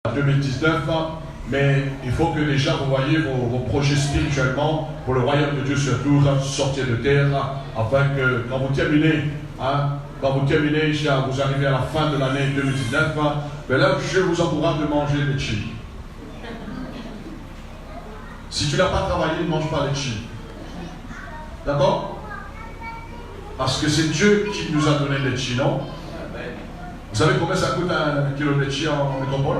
2019, mais il faut que déjà vous voyez vos projets spirituellement pour le royaume de Dieu surtout, sortir de terre, afin que quand vous terminez, vous arrivez à la fin de l'année 2019, ben là je vous encourage de manger des chi. Si tu n'as pas travaillé, ne mange pas les chi. D'accord? Parce que c'est Dieu qui nous a donné les chi, non? Vous savez combien ça coûte un kilo de chi en métropole?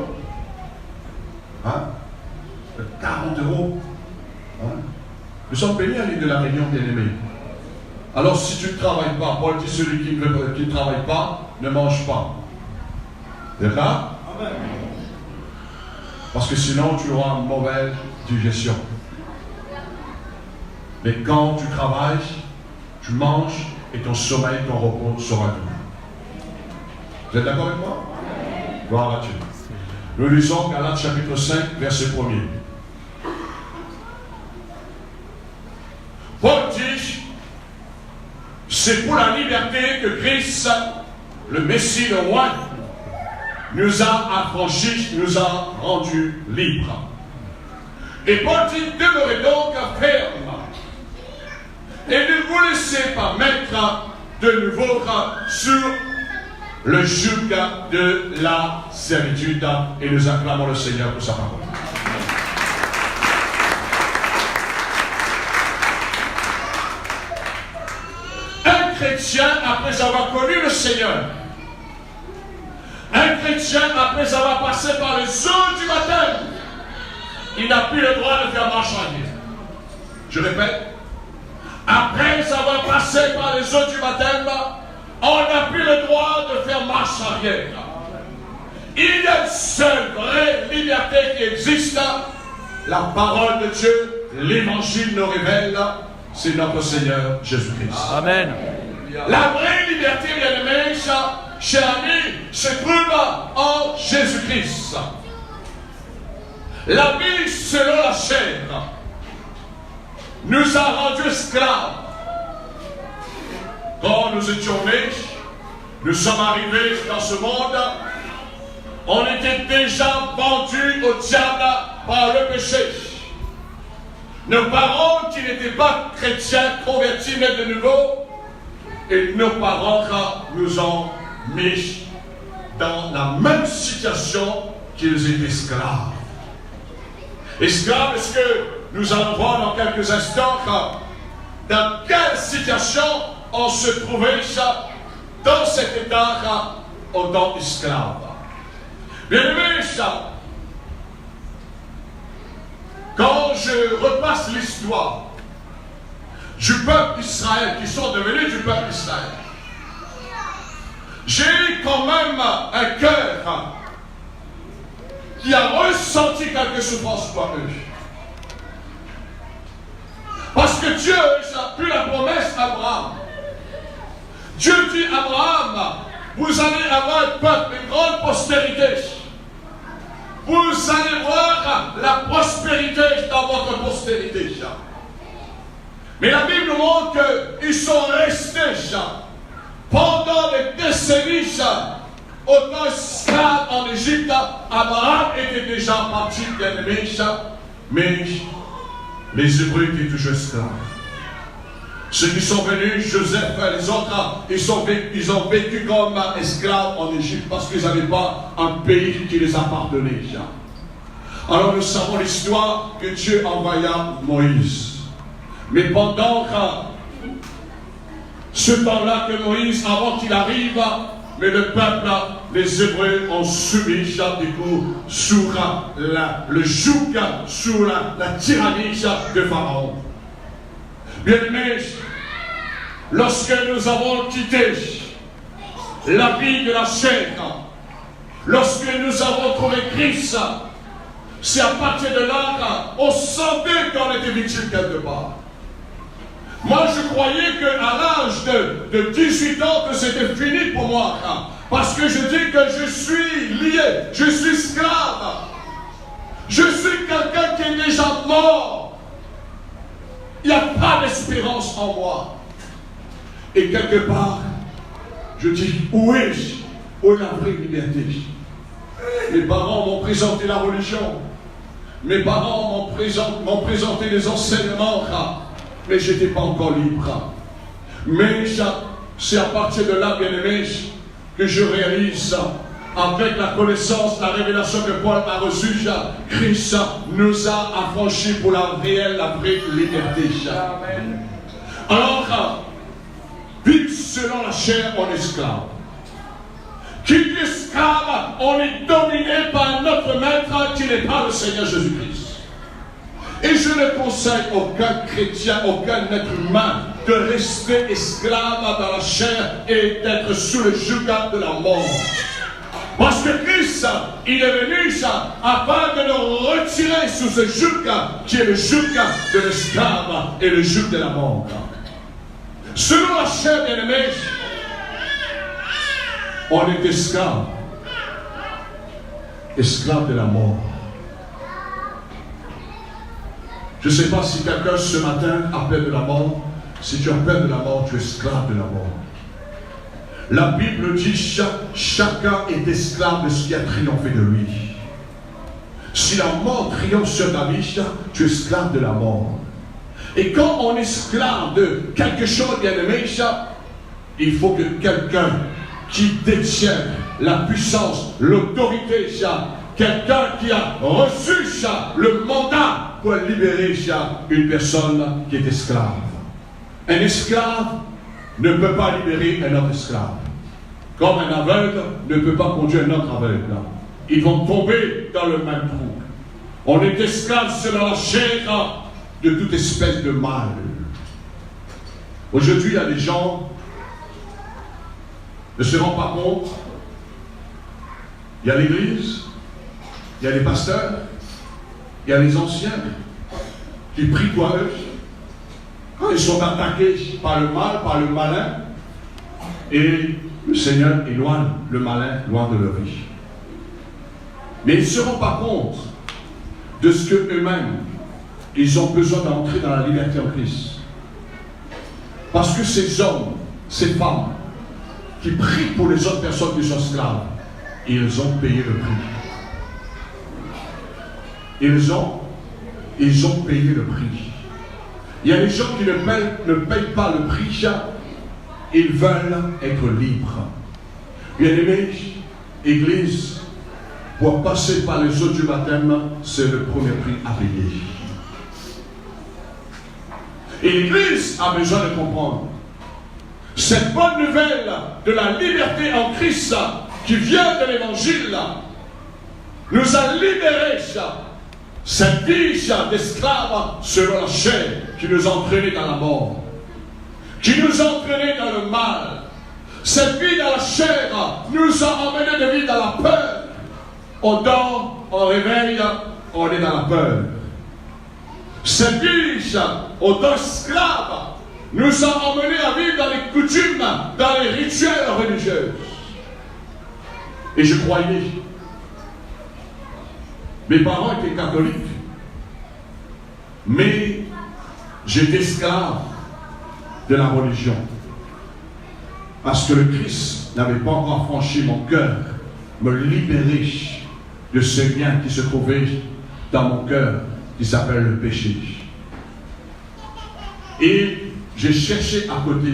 40 €. Nous sommes bénis à l'île de la Réunion, bien-aimés. Alors si tu ne travailles pas, Paul dit celui qui ne travaille pas, ne mange pas. D'accord? Parce que sinon tu auras une mauvaise digestion. Mais quand tu travailles, tu manges et ton sommeil, ton repos sera doux. Vous êtes d'accord avec moi? Gloire à Dieu. Nous lisons Galates chapitre 5, verset 1er. Paul dit, c'est pour la liberté que Christ, le Messie, le roi, nous a affranchis, nous a rendus libres. Et Paul dit, demeurez donc ferme et ne vous laissez pas mettre de nouveau sur le joug de la servitude, et nous acclamons le Seigneur pour sa parole. Un chrétien, après avoir connu le Seigneur, un chrétien, après avoir passé par les eaux du baptême, il n'a plus le droit de faire marche arrière. Je répète, après avoir passé par les eaux du baptême, on n'a plus le droit de faire marche arrière. Il y a une seule vraie liberté qui existe. La parole de Dieu, l'évangile nous révèle, c'est notre Seigneur Jésus-Christ. Amen. La vraie liberté, bien-aimés, chers amis, se trouve en Jésus-Christ. La vie selon la chair nous a rendus esclaves. Quand nous étions nés, nous sommes arrivés dans ce monde, on était déjà vendus au diable par le péché. Nos parents qui n'étaient pas chrétiens, convertis, nés de nouveau, et nos parents nous ont mis dans la même situation qu'ils étaient esclaves. Esclaves, est-ce que nous allons voir dans quelques instants dans quelle situation on se trouvait dans cet état en tant qu'esclave. Bien-aimés, quand je repasse l'histoire du peuple d'Israël, qui sont devenus du peuple d'Israël, j'ai quand même un cœur qui a ressenti quelques souffrances pour eux. Parce que Dieu a pu la promesse à Abraham. Dieu dit à Abraham, vous allez avoir un peuple, une grande postérité. Vous allez voir la prospérité dans votre postérité. Mais la Bible nous montre qu'ils sont restés pendant des décennies autant esclaves en Égypte. Abraham était déjà parti, bien-aimé, mais les Hébreux étaient toujours esclaves. Ceux qui sont venus, Joseph, les autres, ils ont vécu comme esclaves en Égypte parce qu'ils n'avaient pas un pays qui les appartenait. Alors nous savons l'histoire que Dieu envoya Moïse. Mais pendant ce temps-là que Moïse, avant qu'il arrive, mais le peuple, les Hébreux ont subi du coup sous le joug, sous la tyrannie de Pharaon. Bien-aimés, lorsque nous avons quitté la vie de la chair, lorsque nous avons trouvé Christ, c'est à partir de là qu'on sentait qu'on était victime quelque part. Moi, je croyais qu'à l'âge de 18 ans, que c'était fini pour moi. Parce que je dis que je suis lié, je suis esclave. Je suis quelqu'un qui est déjà mort. Il n'y a pas d'espérance en moi. Et quelque part, je dis, où est la vraie liberté? Mes parents m'ont présenté la religion. Mes parents m'ont présenté les enseignements, mais je n'étais pas encore libre. Mais c'est à partir de là, bien-aimé, que je réalise, avec la connaissance, la révélation que Paul a reçue, Christ nous a affranchis pour la vraie liberté. Alors, vivre selon la chair, on est esclave. Qui est esclave, on est dominé par notre maître qui n'est pas le Seigneur Jésus-Christ. Et je ne conseille aucun chrétien, aucun être humain de rester esclave dans la chair et d'être sous le joug de la mort. Parce que Christ, il est venu afin de nous retirer sous ce joug qui est le joug de l'esclave et le joug de la mort. Selon la chair, bien-aimé, on est esclave. Esclave de la mort. Je ne sais pas si quelqu'un ce matin a peur de la mort. Si tu as peur de la mort, tu es esclave de la mort. La Bible dit chacun est esclave de ce qui a triomphé de lui. Si la mort triomphe sur ta vie, tu es esclave de la mort. Et quand on est esclave de quelque chose, bien aimé, il faut que quelqu'un qui détient la puissance, l'autorité, quelqu'un qui a reçu le mandat pour libérer une personne qui est esclave. Un esclave ne peut pas libérer un autre esclave. Comme un aveugle ne peut pas conduire un autre aveugle. Ils vont tomber dans le même trou. On est esclave selon la chair de toute espèce de mal. Aujourd'hui, il y a des gens ne se rendent pas compte. Il y a l'église, il y a les pasteurs, il y a les anciens qui prient pour eux. Quand ils sont attaqués par le mal, par le malin, et le Seigneur éloigne le malin loin de leur vie. Mais ils ne se rendent pas compte de ce qu'eux-mêmes, ils ont besoin d'entrer dans la liberté en Christ. Parce que ces hommes, ces femmes, qui prient pour les autres personnes qui sont esclaves, ils ont payé le prix. Ils ont payé le prix. Il y a des gens qui ne payent pas le prix, ils veulent être libres. Bien-aimés, Église, pour passer par les eaux du baptême, c'est le premier prix à payer. Et l'Église a besoin de comprendre cette bonne nouvelle de la liberté en Christ qui vient de l'Évangile nous a libérés. Cette vie d'esclaves selon la chair qui nous a entraînés dans la mort, qui nous a entraînés dans le mal. Cette vie dans la chair nous a emmenés de vie dans la peur. On dort, on réveille, on est dans la peur. Cette vie au temps esclave nous a emmenés à vivre dans les coutumes, dans les rituels religieux. Et je croyais. Mes parents étaient catholiques. Mais j'étais esclave de la religion. Parce que le Christ n'avait pas encore franchi mon cœur, me libérer de ce lien qui se trouvait dans mon cœur, qui s'appelle le péché. Et j'ai cherché à côté.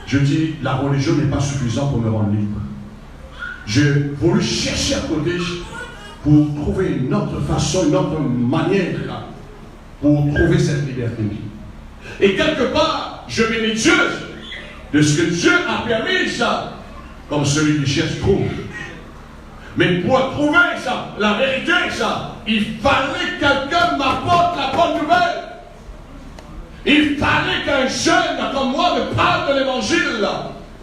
Je dis, la religion n'est pas suffisante pour me rendre libre. J'ai voulu chercher à côté pour trouver une autre façon, une autre manière pour trouver cette liberté. Et quelque part, je bénis Dieu de ce que Dieu a permis ça, comme celui qui cherche trouve. Mais pour trouver ça, la vérité, ça, il fallait que quelqu'un m'apporte la bonne nouvelle. Il fallait qu'un jeune comme moi me parle de l'évangile.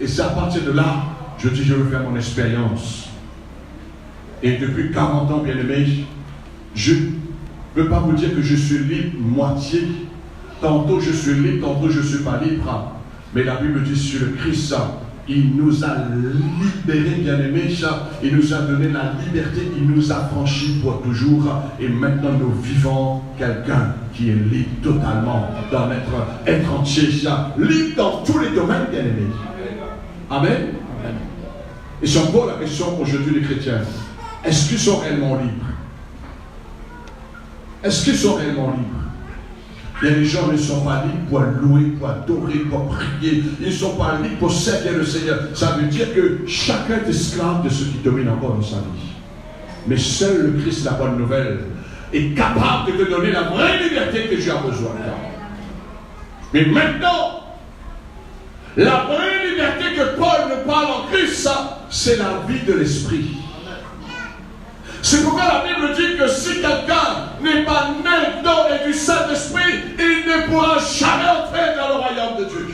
Et c'est à partir de là, je dis, je veux faire mon expérience. Et depuis 40 ans, bien aimé, je ne peux pas vous dire que je suis libre moitié. Tantôt je suis libre, tantôt je ne suis pas libre. Mais la Bible dit sur le Christ, il nous a libérés, bien aimés, il nous a donné la liberté, il nous a franchis pour toujours. Et maintenant nous vivons quelqu'un qui est libre totalement dans être entier, libre dans tous les domaines, bien aimés. Amen. Et c'est encore la question aujourd'hui des chrétiens. est-ce qu'ils sont réellement libres? Est-ce qu'ils sont réellement libres? Il y a des gens qui ne sont pas libres pour louer, pour adorer, pour prier. Ils ne sont pas libres pour servir le Seigneur. Ça veut dire que chacun est esclave de ce qui domine encore dans sa vie. Mais seul le Christ, la bonne nouvelle, est capable de te donner la vraie liberté que tu as besoin. Mais maintenant, la vraie liberté que Paul nous parle en Christ, c'est la vie de l'esprit. C'est pourquoi la Bible dit que si quelqu'un n'est pas né dans et du Saint-Esprit, il ne pourra jamais entrer dans le royaume de Dieu.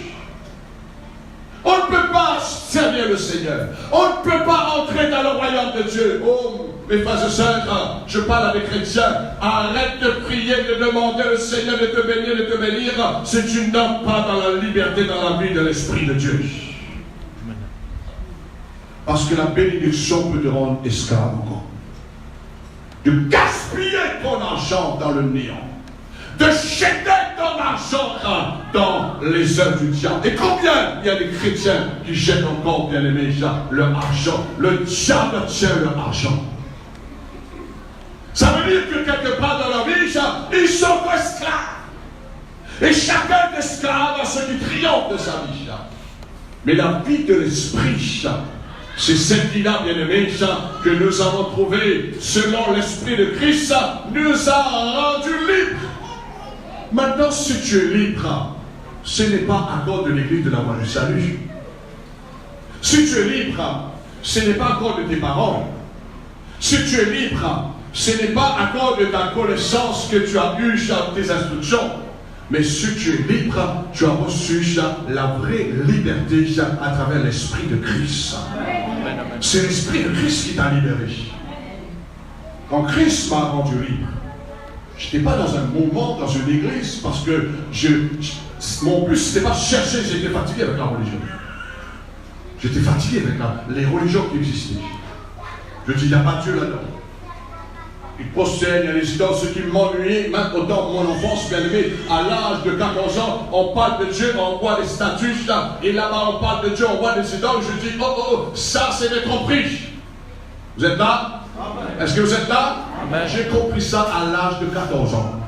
On ne peut pas servir le Seigneur. On ne peut pas entrer dans le royaume de Dieu. Oh, mes frères et sœurs, je parle avec les chrétiens. Arrête de prier, de demander au Seigneur de te bénir, si tu n'entres pas dans la liberté, dans la vie de l'Esprit de Dieu. Parce que la bénédiction peut te rendre esclave encore. De gaspiller ton argent dans le néant, de jeter ton argent dans les œuvres du diable. Et combien il y a des chrétiens qui jettent encore, bien aimés, leur argent? Le diable tient leur argent. Ça veut dire que quelque part dans leur vie, ils sont esclaves. Et chacun est esclave à ce qui triomphe de sa vie. Mais la vie de l'esprit, c'est cette vie-là, bien-aimés, que nous avons trouvée selon l'Esprit de Christ, nous a rendus libres. Maintenant, si tu es libre, ce n'est pas à cause de l'Église de la voie du salut. Si tu es libre, ce n'est pas à cause de tes paroles. Si tu es libre, ce n'est pas à cause de ta connaissance que tu as eue dans tes instructions. Mais si tu es libre, tu as reçu la vraie liberté à travers l'Esprit de Christ. C'est l'Esprit de Christ qui t'a libéré. Quand Christ m'a rendu libre, je n'étais pas dans un moment, dans une église, parce que mon but, ce n'était pas chercher, j'étais fatigué avec la religion. J'étais fatigué avec les religions qui existaient. Je dis, il n'y a pas de Dieu là-dedans. Il postène, il y a les idoles, ce qui m'ennuyait, même autant de mon enfance, bien aimé, à l'âge de 14 ans, on parle de Dieu, on voit des statues, et là-bas on parle de Dieu, on voit des idoles, je dis, oh, ça c'est des tromperies. Vous êtes là? Est-ce que vous êtes là? J'ai compris ça à l'âge de 14 ans.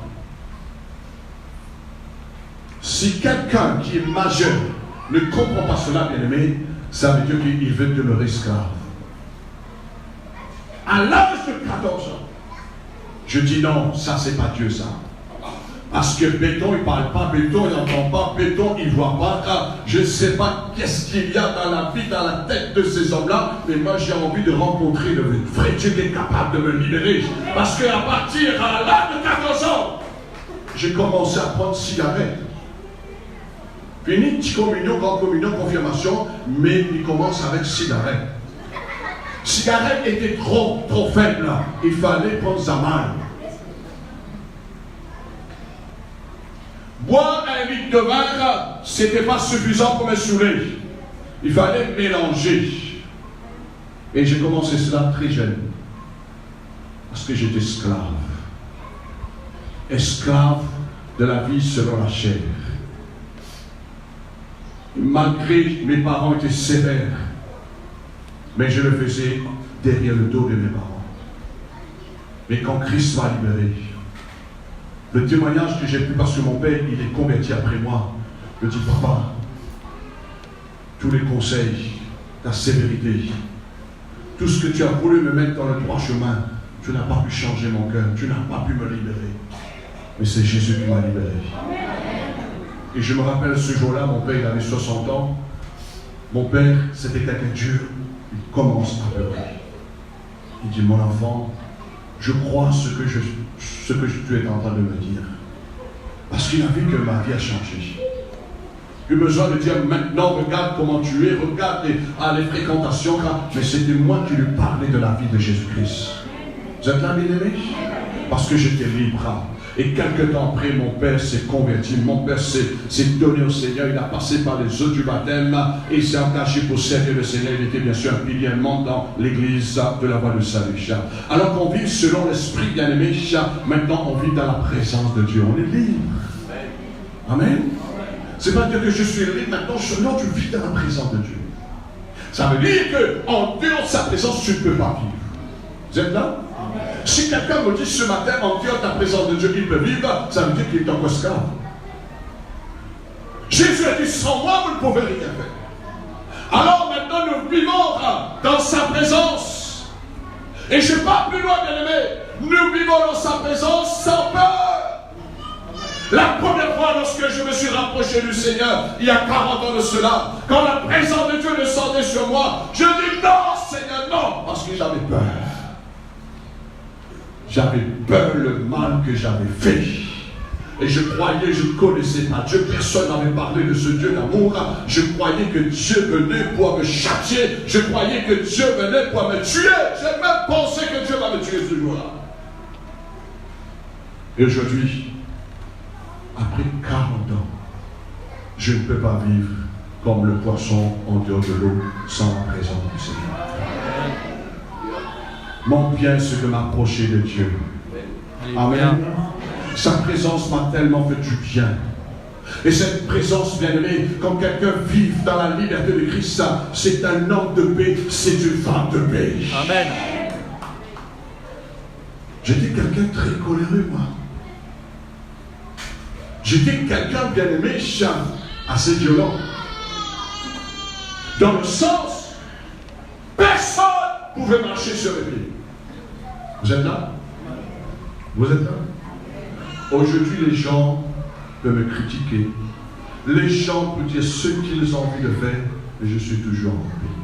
Si quelqu'un qui est majeur ne comprend pas cela, bien aimé, ça veut dire qu'il veut demeurer esclave. À l'âge de 14 ans, je dis non, ça c'est pas Dieu ça. Parce que béton, il ne parle pas, béton, il n'entend pas, béton, il ne voit pas. Je ne sais pas qu'est-ce qu'il y a dans la vie, dans la tête de ces hommes-là, mais moi j'ai envie de rencontrer le vrai Dieu qui est capable de me libérer. Parce qu'à partir à l'âge de 14 ans, j'ai commencé à prendre cigarette. Fini, petit communion, grande communion, confirmation, mais il commence avec cigarette. Cigarette était trop faible, il fallait prendre sa main. Boire un litre de vin, ce n'était pas suffisant pour me saouler. Il fallait mélanger. Et j'ai commencé cela très jeune. Parce que j'étais esclave. Esclave de la vie selon la chair. Malgré mes parents étaient sévères, mais je le faisais derrière le dos de mes parents. Mais quand Christ m'a libéré, le témoignage que j'ai pu, parce que mon père, il est converti après moi, je dis, papa, tous les conseils, ta sévérité, tout ce que tu as voulu me mettre dans le droit chemin, tu n'as pas pu changer mon cœur, tu n'as pas pu me libérer. Mais c'est Jésus qui m'a libéré. Et je me rappelle ce jour-là, mon père, il avait 60 ans. Mon père, c'était quelqu'un de Dieu. Il commence à pleurer. Il dit, mon enfant, je crois ce que tu es en train de me dire. Parce qu'il a vu que ma vie a changé. Plus besoin de dire maintenant, regarde comment tu es, regarde les fréquentations, mais c'était moi qui lui parlais de la vie de Jésus-Christ. Vous êtes là, bien-aimés? Parce que j'étais libre. Et quelque temps après, mon père s'est converti, mon père s'est donné au Seigneur, il a passé par les eaux du baptême, et il s'est engagé pour servir le Seigneur. Il était bien sûr un pilier dans l'église de la voie du salut. Alors qu'on vit selon l'esprit bien-aimé, maintenant on vit dans la présence de Dieu, on est libre. Amen. C'est pas dire que je suis libre maintenant, non, tu vis dans la présence de Dieu. Ça veut dire qu'en dehors de sa présence, tu ne peux pas vivre. Vous êtes là? Si quelqu'un me dit ce matin, en dehors de la présence de Dieu, il peut vivre, ça veut dire qu'il est encore esclave. Jésus a dit, sans moi, vous ne pouvez rien faire. Alors maintenant, nous vivons dans sa présence. Et je ne vais pas plus loin, bien-aimé. Nous vivons dans sa présence sans peur. La première fois lorsque je me suis rapproché du Seigneur, il y a 40 ans de cela, quand la présence de Dieu descendait sur moi, je dis non, Seigneur, non, parce que j'avais peur. J'avais peur le mal que j'avais fait. Et je croyais, je ne connaissais pas Dieu. Personne n'avait parlé de ce Dieu d'amour. Je croyais que Dieu venait pour me châtier. Je croyais que Dieu venait pour me tuer. J'ai même pensé que Dieu va me tuer ce jour-là. Et aujourd'hui, après 40 ans, je ne peux pas vivre comme le poisson en dehors de l'eau sans la présence du Seigneur. Mon bien, c'est de m'approcher de Dieu. Amen. Sa présence m'a tellement fait du bien. Et cette présence, bien-aimée, quand quelqu'un vit dans la liberté de Christ, c'est un homme de paix, c'est une femme de paix. Amen. J'étais quelqu'un de très coléreux, moi. J'étais quelqu'un, bien-aimé, assez violent. Dans le sens, personne ne pouvait marcher sur les pieds. Vous êtes là? Vous êtes là? Aujourd'hui, les gens peuvent me critiquer. Les gens peuvent dire ce qu'ils ont envie de faire, mais je suis toujours en paix.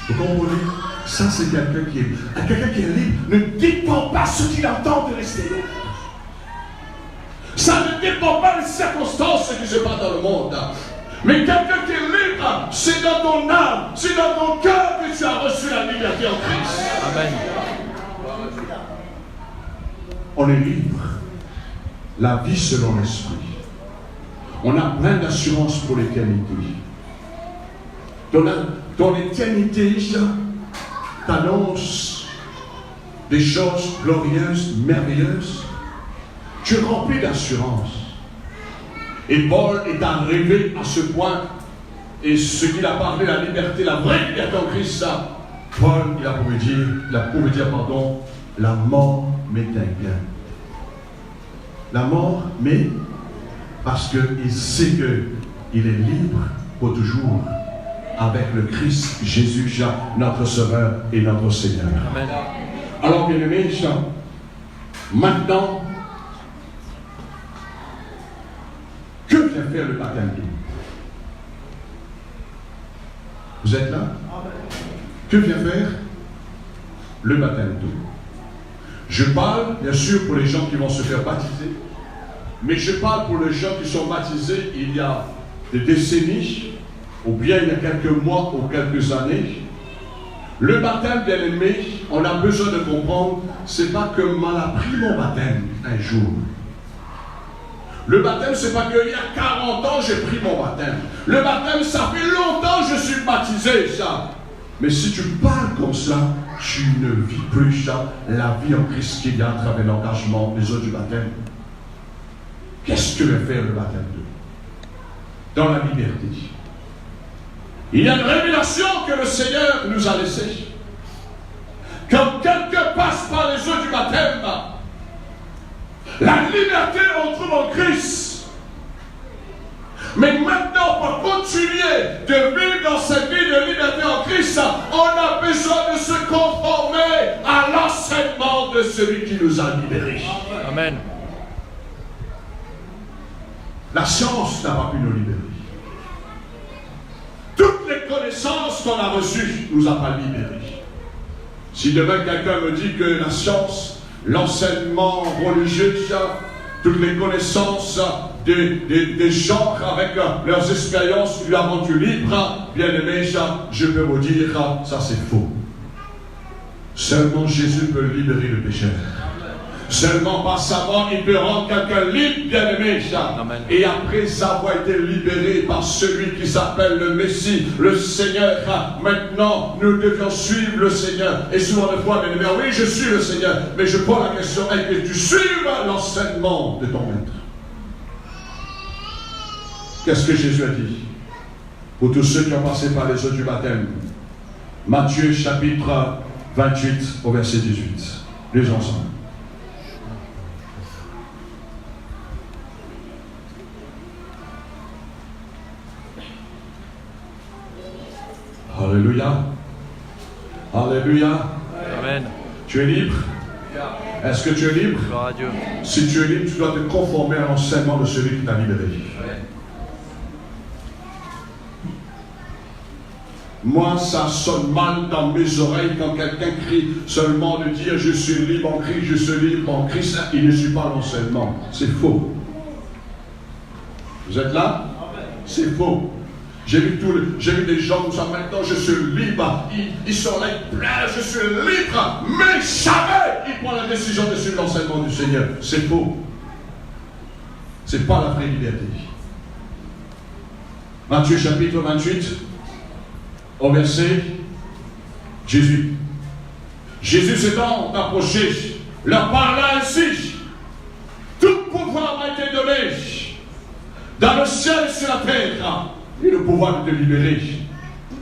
Vous comprenez? Ça, c'est quelqu'un qui est libre. Ne dépend pas ce qu'il entend de l'extérieur. Ça ne dépend pas des circonstances qui se passent dans le monde. Mais quelqu'un qui est libre, c'est dans ton âme, c'est dans ton cœur que tu as reçu la liberté en Christ. Amen. On est libre. La vie selon l'esprit. On a plein d'assurance pour l'éternité. Ton éternité t'annonce des choses glorieuses, merveilleuses. Tu es rempli d'assurance. Et Paul est arrivé à ce point, et ce qu'il a parlé, la liberté, la vraie liberté en Christ, ça, Paul, il a pu dire, la mort m'est un gain. La mort, mais parce qu'il sait qu'il est libre pour toujours avec le Christ Jésus, notre Sauveur et notre Seigneur. Amen. Alors, bien aimé, maintenant, que vient faire le baptême d'eau? Vous êtes là? Que vient faire le baptême d'eau? Je parle, bien sûr, pour les gens qui vont se faire baptiser, mais je parle pour les gens qui sont baptisés il y a des décennies, ou bien il y a quelques mois ou quelques années. Le baptême, bien aimé, on a besoin de comprendre, c'est pas que mal a pris mon baptême un jour. Le baptême, c'est pas qu'il y a 40 ans j'ai pris mon baptême. Le baptême, ça fait longtemps que je suis baptisé, ça. Mais si tu parles comme ça, tu ne vis plus la vie en Christ qu'il y a à travers l'engagement des eaux du baptême. Qu'est-ce que veut faire le baptême d'eau? Dans la liberté. Il y a une révélation que le Seigneur nous a laissée. Quand quelqu'un passe par les eaux du baptême, la liberté on trouve en Christ. Mais maintenant, pour continuer de vivre dans cette vie de liberté en Christ, on a besoin de se conformer à l'enseignement de celui qui nous a libérés. Amen. La science n'a pas pu nous libérer. Toutes les connaissances qu'on a reçues ne nous a pas libérés. Si demain quelqu'un me dit que la science, l'enseignement religieux, toutes les connaissances des gens avec leurs expériences lui a rendu libre, bien aimé, je peux vous dire, ça c'est faux. Seulement Jésus peut libérer le pécheur. Seulement par sa mort, il peut rendre quelqu'un libre, bien aimé. Et après avoir été libéré par celui qui s'appelle le Messie, le Seigneur, maintenant nous devions suivre le Seigneur. Et souvent de fois, bien aimé, oui, je suis le Seigneur, mais je pose la question, est-ce que tu suives l'enseignement de ton maître? Qu'est-ce que Jésus a dit pour tous ceux qui ont passé par les eaux du baptême? Matthieu chapitre 28 au verset 18. Les ensemble. Alléluia. Alléluia. Amen. Tu es libre? Est-ce que tu es libre? Gloire à Dieu. Si tu es libre, tu dois te conformer à l'enseignement de celui qui t'a libéré. Moi, ça sonne mal dans mes oreilles quand quelqu'un crie seulement de dire je suis libre en Christ, je suis libre en Christ. Il ne suit pas l'enseignement. C'est faux. Vous êtes là? C'est faux. J'ai vu des gens comme ça maintenant, je suis libre. Ils sont là, ils pleurent, je suis libre. Mais jamais ils prennent la décision de suivre l'enseignement du Seigneur. C'est faux. C'est pas la vraie liberté. Matthieu chapitre 28, au verset 18. Jésus s'étant approché, leur parla ainsi. Tout pouvoir m'a été donné dans le ciel et sur la terre. Et le pouvoir de te libérer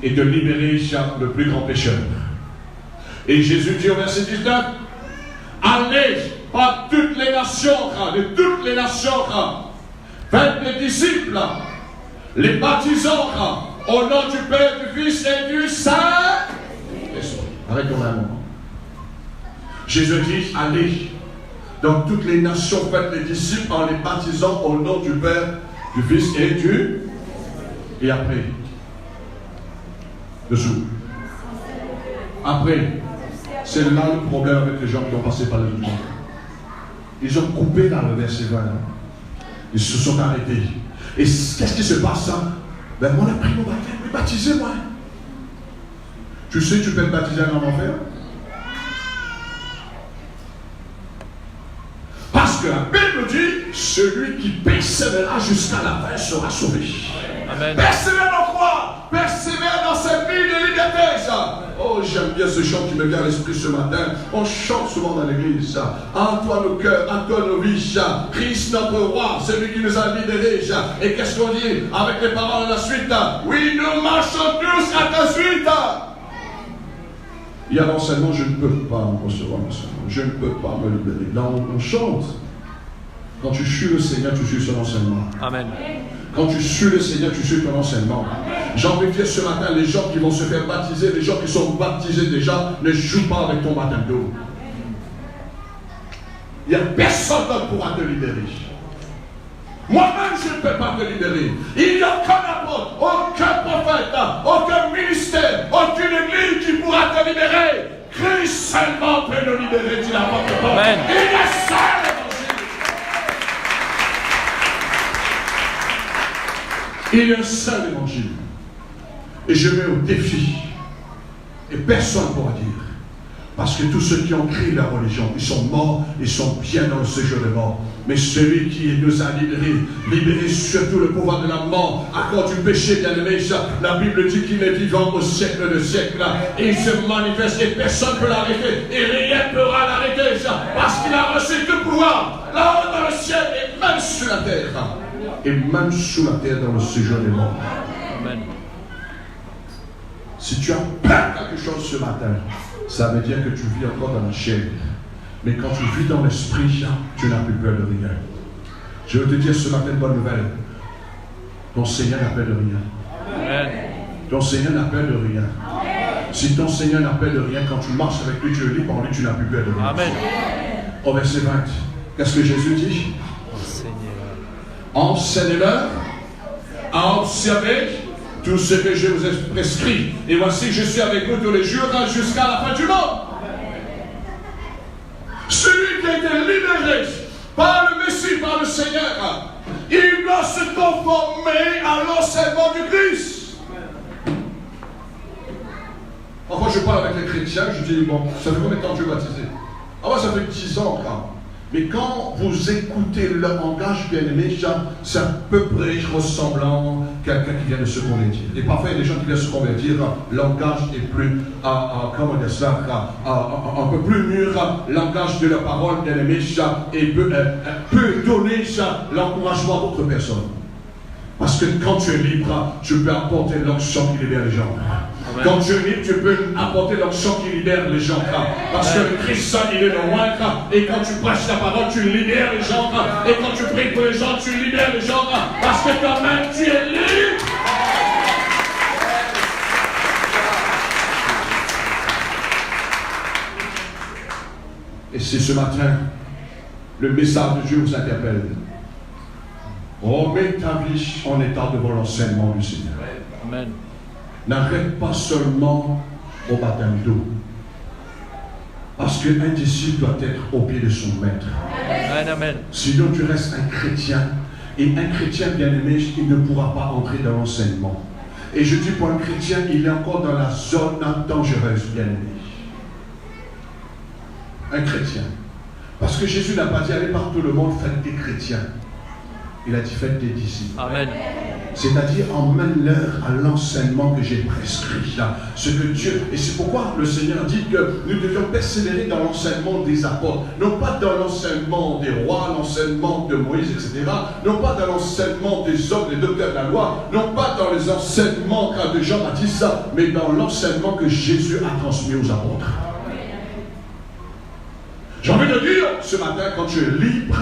et de libérer le plus grand pécheur. Et Jésus dit au verset 19, allez par toutes les nations, de toutes les nations, faites les disciples, les baptisants au nom du Père, du Fils et du Saint-Esprit. Arrêtons là un moment. Jésus dit, allez dans toutes les nations, faites les disciples en les baptisant au nom du Père, du Fils et du... Et après, dessous. Après, c'est là le problème avec les gens qui ont passé par le monde. Ils ont coupé dans le verset 20. Ils se sont arrêtés. Et qu'est-ce qui se passe? Ben, on a pris mon baptême, mais baptisez-moi. Tu sais, tu peux te baptiser en enfer. Parce que la Bible dit, celui qui persévérera jusqu'à la fin sera sauvé. Amen. Persévère dans quoi? Persévère dans cette vie de liberté. Oh, j'aime bien ce chant qui me vient à l'esprit ce matin. On chante souvent dans l'église. En toi nos cœurs, en toi nos vies. Christ notre roi, celui qui nous a libérés. Et qu'est-ce qu'on dit avec les paroles de la suite? Oui, nous marchons tous à ta suite. Il y a l'enseignement, je ne peux pas recevoir l'enseignement. Je ne peux pas me libérer. Là, on chante. Quand tu suis le Seigneur, tu suis son enseignement. Amen. Quand tu suis le Seigneur, tu suis ton enseignement. J'ai envie de dire ce matin, les gens qui vont se faire baptiser, les gens qui sont baptisés déjà, ne jouent pas avec ton baptême d'eau. Il n'y a personne qui pourra te libérer. Moi-même, je ne peux pas te libérer. Il n'y a aucun apôtre, aucun prophète, aucun ministère, aucune église qui pourra te libérer. Christ seulement peut nous libérer, dit l'apôtre Paul. Amen. Il est seul. Il y a un seul évangile. Et je mets au défi. Et personne ne pourra dire. Parce que tous ceux qui ont créé la religion, ils sont morts, ils sont bien dans le séjour des morts. Mais celui qui nous a libérés surtout le pouvoir de la mort, à cause du péché, bien aimé, la Bible dit qu'il est vivant au siècle de siècle. Et il se manifeste et personne ne peut l'arrêter. Et rien ne pourra l'arrêter. Parce qu'il a reçu tout pouvoir, là-haut dans le ciel et même sur la terre. Et même sous la terre dans le séjour des morts. Amen. Si tu as peur quelque chose ce matin, ça veut dire que tu vis encore dans la chair. Mais quand tu vis dans l'esprit, tu n'as plus peur de rien. Je veux te dire ce matin une bonne nouvelle. Ton Seigneur n'a peur de rien. Amen. Ton Seigneur n'a peur de rien. Si ton Seigneur n'a peur de rien, quand tu marches avec lui, tu es libre en lui, tu n'as plus peur de rien. Amen. Au verset 20, qu'est-ce que Jésus dit? Enseignez-leur à observer tout ce que je vous ai prescrit. Et voici, je suis avec vous tous les jours jusqu'à la fin du monde. Celui qui a été libéré par le Messie, par le Seigneur, il doit se conformer à l'enseignement du Christ. Parfois, je parle avec les chrétiens, je dis, bon, ça fait combien de temps que tu es baptisé? Ah, moi, ça fait 10 ans, quand. Mais quand vous écoutez leur langage bien-aimé, c'est à peu près ressemblant à quelqu'un qui vient de se convertir. Et parfois, il y a des gens qui viennent se convertir, le langage est plus, comment dire ça, un peu plus mûr, le langage de la parole bien-aimé, et peut donner l'encouragement à d'autres personnes. Parce que quand tu es libre, tu peux apporter l'onction qui libère les gens. Amen. Quand tu es libre, tu peux apporter l'onction qui libère les gens. Parce que le Christ, il est le roi. Et quand tu prêches la parole, tu libères les gens. Et quand tu pries pour les gens, tu libères les gens. Parce que toi-même, tu es libre. Et c'est ce matin, le message de Dieu vous interpelle. Remets ta vie en état devant l'enseignement du Seigneur. Amen. N'arrête pas seulement au baptême d'eau. Parce qu'un disciple doit être au pied de son maître. Amen, amen. Sinon tu restes un chrétien. Et un chrétien bien-aimé, il ne pourra pas entrer dans l'enseignement. Et je dis pour un chrétien, il est encore dans la zone dangereuse, bien-aimé. Un chrétien. Parce que Jésus n'a pas dit allez par tout le monde, faites des chrétiens. Il a dit faites des disciples. Amen. C'est-à-dire emmène-leur à l'enseignement que j'ai prescrit là. Ce que Dieu, et c'est pourquoi le Seigneur dit que nous devions persévérer dans l'enseignement des apôtres, non pas dans l'enseignement des rois, l'enseignement de Moïse, etc., non pas dans l'enseignement des hommes, des docteurs de la loi, non pas dans les enseignements de Jean-Baptiste, mais dans l'enseignement que Jésus a transmis aux apôtres. J'ai envie de dire, ce matin, quand tu es libre,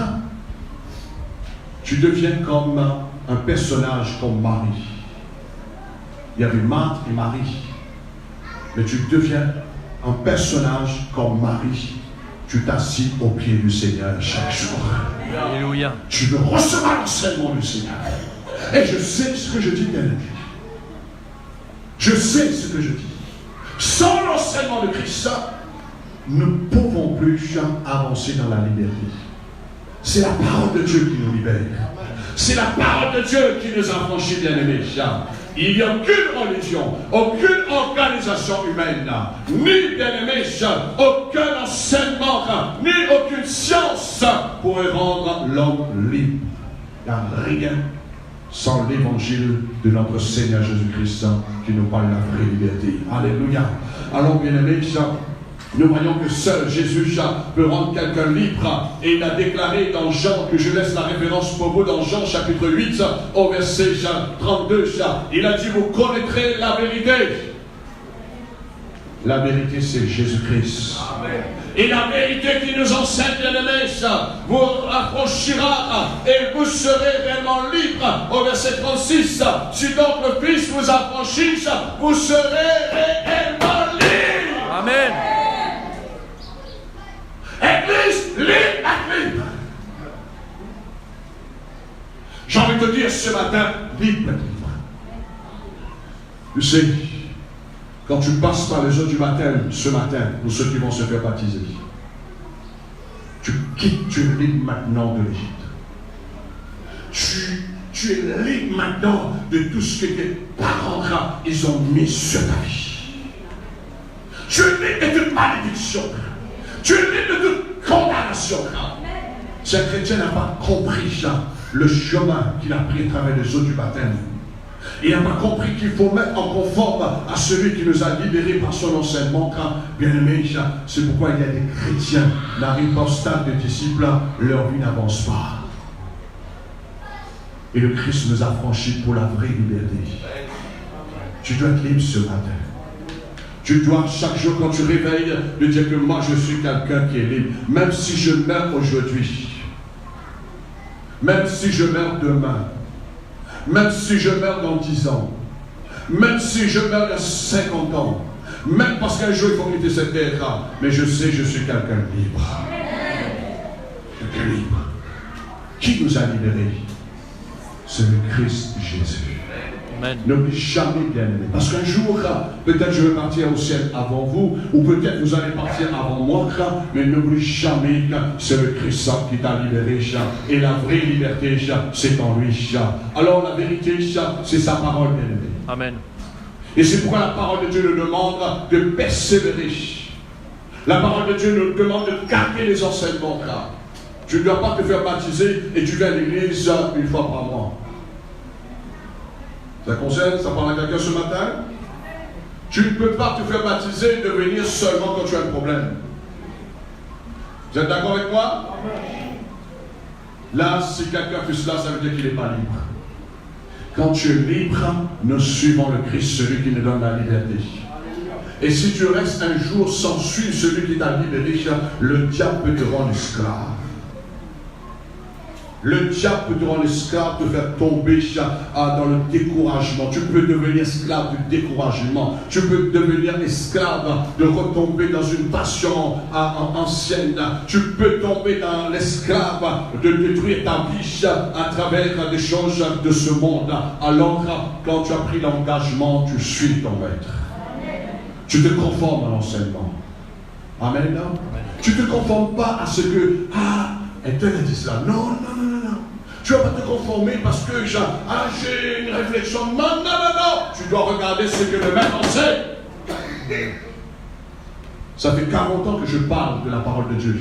tu deviens comme un personnage comme Marie. Il y avait Marthe et Marie. Mais tu deviens un personnage comme Marie. Tu t'assis au pied du Seigneur chaque jour. Alléluia. Tu veux recevoir l'enseignement du Seigneur. Et je sais ce que je dis, bien aimé. Je sais ce que je dis. Sans l'enseignement de Christ, nous ne pouvons plus avancer dans la liberté. C'est la parole de Dieu qui nous libère. C'est la parole de Dieu qui nous affranchit, bien-aimés. Il n'y a aucune religion, aucune organisation humaine, ni, bien-aimés, aucun enseignement, ni aucune science pourrait rendre l'homme libre. Il n'y a rien sans l'évangile de notre Seigneur Jésus-Christ qui nous parle de la vraie liberté. Alléluia. Alors, bien-aimés, nous voyons que seul Jésus peut rendre quelqu'un libre. Et il a déclaré dans Jean, que je laisse la référence pour vous, dans Jean chapitre 8, au verset 32, il a dit, vous connaîtrez la vérité. La vérité, c'est Jésus-Christ. Et la vérité qui nous enseigne, bien-aimés, vous affranchira et vous serez réellement libre. Au verset 36, si donc le Fils vous affranchit, vous serez réellement libre. Amen. Église, libre. J'ai envie de te dire ce matin, libre. Tu sais, quand tu passes par les eaux du baptême, ce matin, pour ceux qui vont se faire baptiser, tu quittes, tu es libre maintenant de l'Égypte. Tu es libre maintenant de tout ce que tes parents, ils ont mis sur ta vie. Tu es libre de toute malédiction. Tu es libre de toute condamnation. Si un chrétien n'a pas compris le chemin qu'il a pris à travers les eaux du baptême, il n'a pas compris qu'il faut mettre en conforme à celui qui nous a libérés par son enseignement. Bien aimé, c'est pourquoi il y a des chrétiens qui n'arrivent pas au stade de disciples, leur vie n'avance pas. Et le Christ nous a franchis pour la vraie liberté. Tu dois être libre ce matin. Tu dois chaque jour quand tu réveilles de dire que moi je suis quelqu'un qui est libre. Même si je meurs aujourd'hui, même si je meurs demain, même si je meurs dans 10 ans, même si je meurs dans 50 ans, même parce qu'un jour il faut quitter cette terre, mais je sais que je suis quelqu'un de libre. Quelqu'un libre. Qui nous a libérés? C'est le Christ Jésus. N'oublie jamais, bien aimé. Parce qu'un jour, peut-être je vais partir au ciel avant vous, ou peut-être vous allez partir avant moi, mais n'oublie jamais que c'est le Christ qui t'a libéré, et la vraie liberté, c'est en lui. Alors la vérité, c'est sa parole, bien aimé. Amen. Et c'est pourquoi la parole de Dieu nous demande de persévérer. La parole de Dieu nous demande de garder les enseignements. Tu ne dois pas te faire baptiser et tu viens à l'église une fois par mois. Ça concerne, ça parle à quelqu'un ce matin? Tu ne peux pas te faire baptiser et devenir seulement quand tu as un problème. Vous êtes d'accord avec moi? Là, si quelqu'un fait cela, ça veut dire qu'il n'est pas libre. Quand tu es libre, nous suivons le Christ, celui qui nous donne la liberté. Et si tu restes un jour sans suivre celui qui t'a libéré, le diable peut te rendre esclave. Le diable peut te rendre esclave, te faire tomber dans le découragement. Tu peux devenir esclave du découragement. Tu peux devenir esclave de retomber dans une passion ancienne. Tu peux tomber dans l'esclave de détruire ta vie à travers des choses de ce monde. Alors, quand tu as pris l'engagement, tu suis ton maître. Tu te conformes à l'enseignement. Amen. Tu ne te conformes pas à ce que, et tel a dit cela. Non. Tu ne vas pas te conformer parce que j'ai une réflexion. Non. Tu dois regarder ce que le maître enseigne. Ça fait 40 ans que je parle de la parole de Dieu.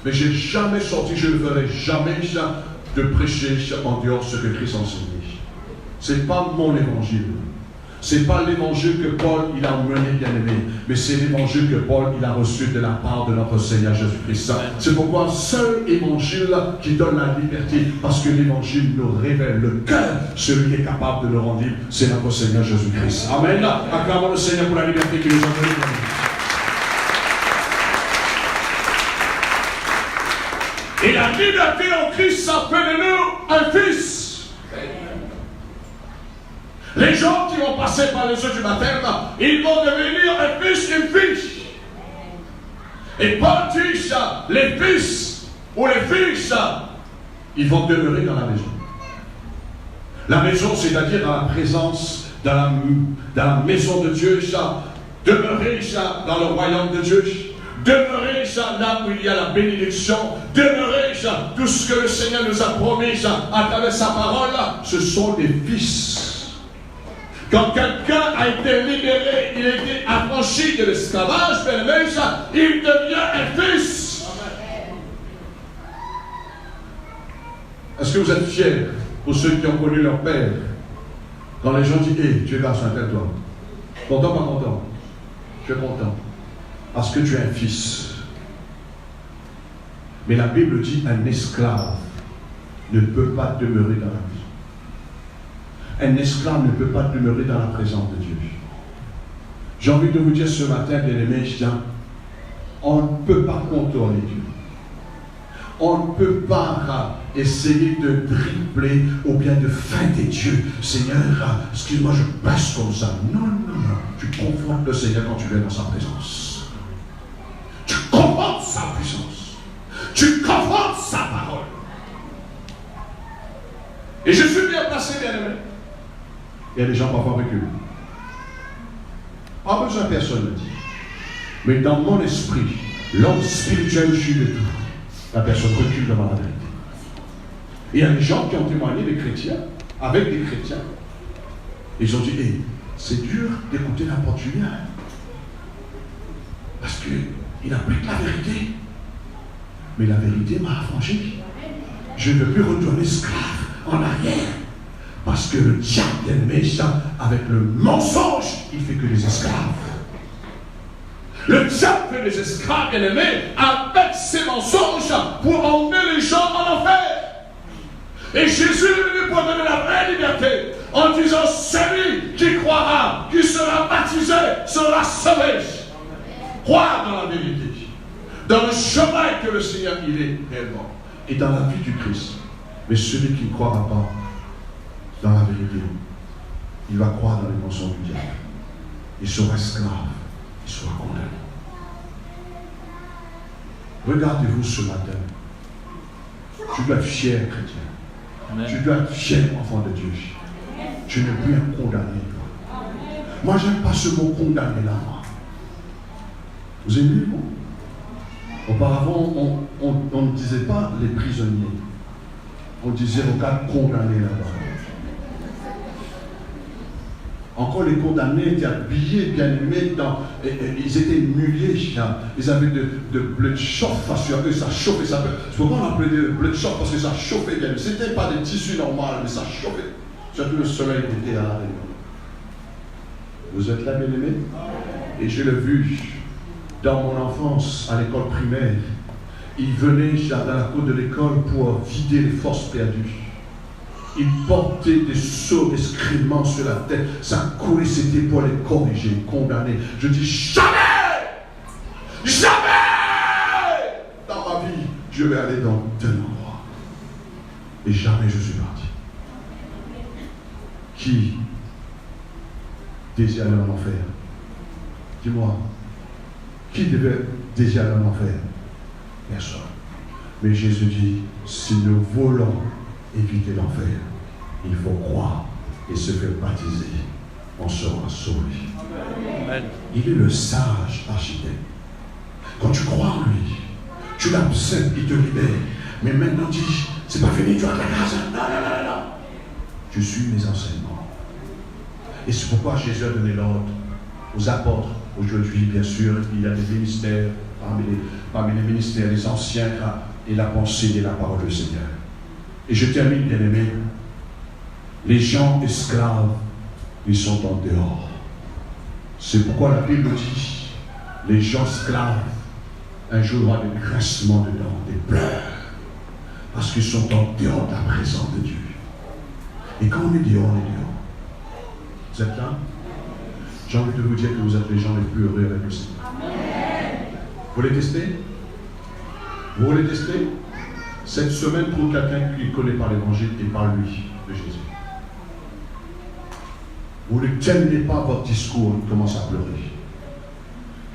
Mais je n'ai jamais sorti, je ne ferai jamais de prêcher en dehors ce que Christ enseignait. Ce n'est pas mon évangile. Ce n'est pas l'évangile que Paul il a mené, bien aimé, mais c'est l'évangile que Paul il a reçu de la part de notre Seigneur Jésus-Christ. C'est pourquoi seul évangile qui donne la liberté, parce que l'évangile nous révèle le cœur, celui qui est capable de nous rendre libres, c'est notre Seigneur Jésus-Christ. Amen. Acclamons le Seigneur pour la liberté qu'il nous a donnée. Et la liberté en Christ, ça fait de nous un fils. Les gens qui vont passer par les eaux du baptême, ils vont devenir un fils, une fille. Et Paul dit ça, les fils ou les filles, ils vont demeurer dans la maison. La maison, c'est-à-dire dans la présence, dans la maison de Dieu, demeurer dans le royaume de Dieu. Demeurer là où il y a la bénédiction, demeurer tout ce que le Seigneur nous a promis à travers sa parole, ce sont des fils. Quand quelqu'un a été libéré, il a été affranchi de l'esclavage, il devient un fils. Est-ce que vous êtes fiers pour ceux qui ont connu leur père? Quand les gens disent, hey, tu es garçon, appelle-toi. Content, pas content? Tu es content. Parce que tu es un fils. Mais la Bible dit, un esclave ne peut pas demeurer dans la vie. Un esclave ne peut pas demeurer dans la présence de Dieu. J'ai envie de vous dire ce matin, bien-aimés, on ne peut pas contrôler Dieu. On ne peut pas essayer de dribbler ou bien de feinter Dieu. Seigneur, excuse-moi, je passe comme ça. Non. Tu confortes le Seigneur quand tu viens dans sa présence. Tu confortes sa puissance. Tu confortes sa parole. Et je suis bien placé, bien-aimé. Il y a des gens parfois reculent. Pas besoin de personne me dit. Mais dans mon esprit, l'homme spirituel, je suis de tout. La personne recule devant la vérité. Il y a des gens qui ont témoigné des chrétiens, avec des chrétiens. Ils ont dit, hey, c'est dur d'écouter n'importe Julien. Parce qu'il applique la vérité. Mais la vérité m'a affranchi. Je ne veux plus retourner esclave en arrière. Parce que le diable est méchant avec le mensonge, il fait que des esclaves. Le diable fait des esclaves, bien aimés, avec ses mensonges pour emmener les gens en enfer. Et Jésus est venu pour donner la vraie liberté en disant celui qui croira, qui sera baptisé, sera sauvé. Croire dans la vérité, dans le chemin que le Seigneur il est réellement, et dans la vie du Christ. Mais celui qui ne croira pas dans la vérité, il va croire dans les mensonges du diable. Il sera esclave, il sera condamné. Regardez-vous ce matin. Tu dois être fier, chrétien. Amen. Tu dois être fier, enfant de Dieu. Tu n'es plus un condamné. Moi, je n'aime pas ce mot condamné là. Vous aimez le mot? Auparavant, on ne disait pas les prisonniers. On disait au cas condamné là-bas. Encore les condamnés étaient habillés, bien aimés, ils étaient muliers, ils avaient de bleu de chauffe sur eux, ça chauffait, ça. C'est pourquoi on appelait de bleu de chauffe, parce que ça chauffait bien. Ce n'était pas des tissus normaux, mais ça chauffait. Surtout le soleil était à l'arrêt. Vous êtes là, bien aimés? Et je l'ai vu dans mon enfance, à l'école primaire. Ils venaient dans la cour de l'école pour vider les forces perdues. Il portait des sauts d'excréments sur la tête. Ça courait, c'était pour les corriger, condamner. Je dis jamais, jamais dans ma vie, je vais aller dans tel endroit. Et jamais je suis parti. Qui désire aller en enfer? Dis-moi, qui devait désirer aller en enfer? Personne. Mais Jésus dit, si nous voulons éviter l'enfer, il faut croire et se faire baptiser. On sera sauvé. Amen. Il est le sage architecte. Quand tu crois en lui, tu l'acceptes, il te libère. Mais maintenant, dis, c'est pas fini, tu as ta grâce. Non, non, non, non. Tu suis mes enseignements. Et c'est pourquoi Jésus a donné l'ordre aux apôtres. Aujourd'hui, bien sûr, il y a des ministères, parmi les ministères, les anciens, et la pensée et la parole du Seigneur. Et je termine, bien aimé, les gens esclaves, ils sont en dehors. C'est pourquoi la Bible dit, les gens esclaves, un jour, il y aura des grincements de dents, des pleurs, parce qu'ils sont en dehors de la présence de Dieu. Et quand on est dehors, on est dehors. Vous êtes là? J'ai envie de vous dire que vous êtes les gens les plus heureux avec le Seigneur. Vous voulez tester? Vous voulez tester? Cette semaine, pour quelqu'un qui ne connaît pas l'évangile et par lui, de Jésus. Vous ne terminez pas votre discours, il commence à pleurer.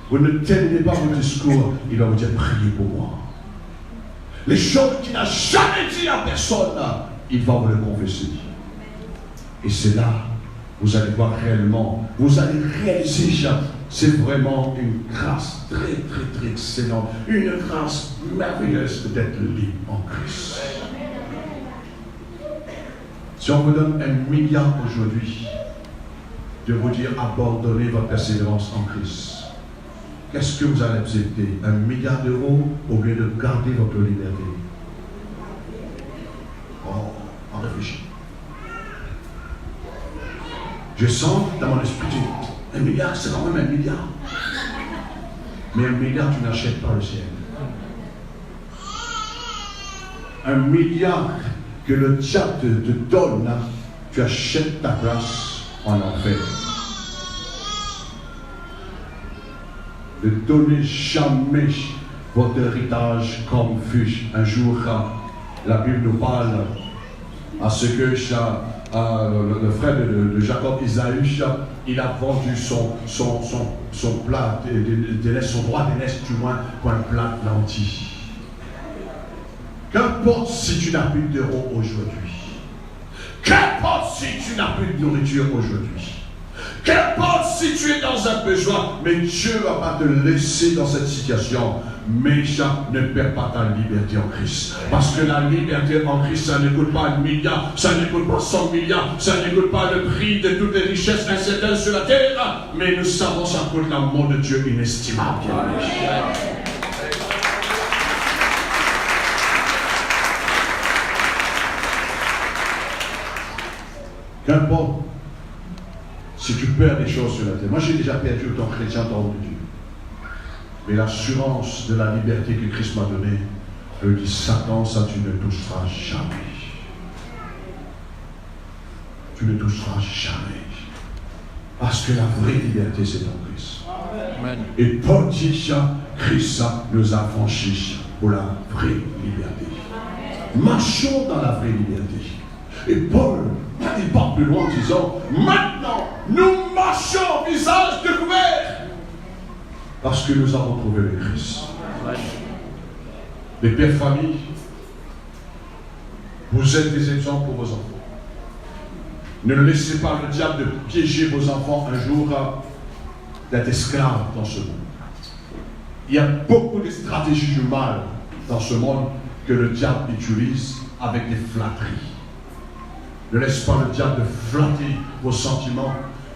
Vous ne terminez pas votre discours, il va vous dire, priez pour moi. Les choses qu'il n'a jamais dit à personne, il va vous le confesser. Et c'est là, vous allez voir réellement, vous allez réaliser, c'est vraiment une grâce très, très, très excellente, une grâce merveilleuse d'être libre en Christ. Si on vous donne 1 milliard aujourd'hui, de vous dire abandonnez votre persévérance en Christ, qu'est-ce que vous allez accepter? 1 milliard d'euros au lieu de garder votre liberté? Oh, en réfléchissez. Je sens dans mon esprit, 1 milliard, c'est quand même 1 milliard. Mais 1 milliard, tu n'achètes pas le ciel. 1 milliard que le diable te donne, tu achètes ta place en enfer. Ne donnez jamais votre héritage comme fut un jour. La Bible nous parle à ce que le frère de Jacob, Isaïe, il a vendu son plat, son droit d'aînesse, du moins, pour un plat de lentilles. Qu'importe si tu n'as plus d'euros aujourd'hui, qu'importe si tu n'as plus de nourriture aujourd'hui, qu'importe si tu es dans un besoin, mais Dieu ne va pas te laisser dans cette situation. Mais ça ne perd pas ta liberté en Christ. Parce que la liberté en Christ, ça ne coûte pas 1 milliard, ça ne coûte pas 100 milliards, ça ne coûte pas le prix de toutes les richesses incertaines sur la terre. Mais nous savons que ça coûte l'amour de Dieu inestimable. Qu'importe si tu perds des choses sur la terre. Moi, j'ai déjà perdu autant chrétien dans de Dieu. Mais l'assurance de la liberté que Christ m'a donnée, je dis, Satan, ça tu ne toucheras jamais. Tu ne toucheras jamais. Parce que la vraie liberté, c'est en Christ. Amen. Et Paul dit, Christ nous a franchis pour la vraie liberté. Marchons dans la vraie liberté. Et Paul, il part plus loin en disant, maintenant, nous marchons visage découvert. Parce que nous avons trouvé le Christ. Les pères familles, vous êtes des exemples pour vos enfants. Ne laissez pas le diable de piéger vos enfants un jour d'être esclaves dans ce monde. Il y a beaucoup de stratégies du mal dans ce monde que le diable utilise avec des flatteries. Ne laisse pas le diable flatter vos sentiments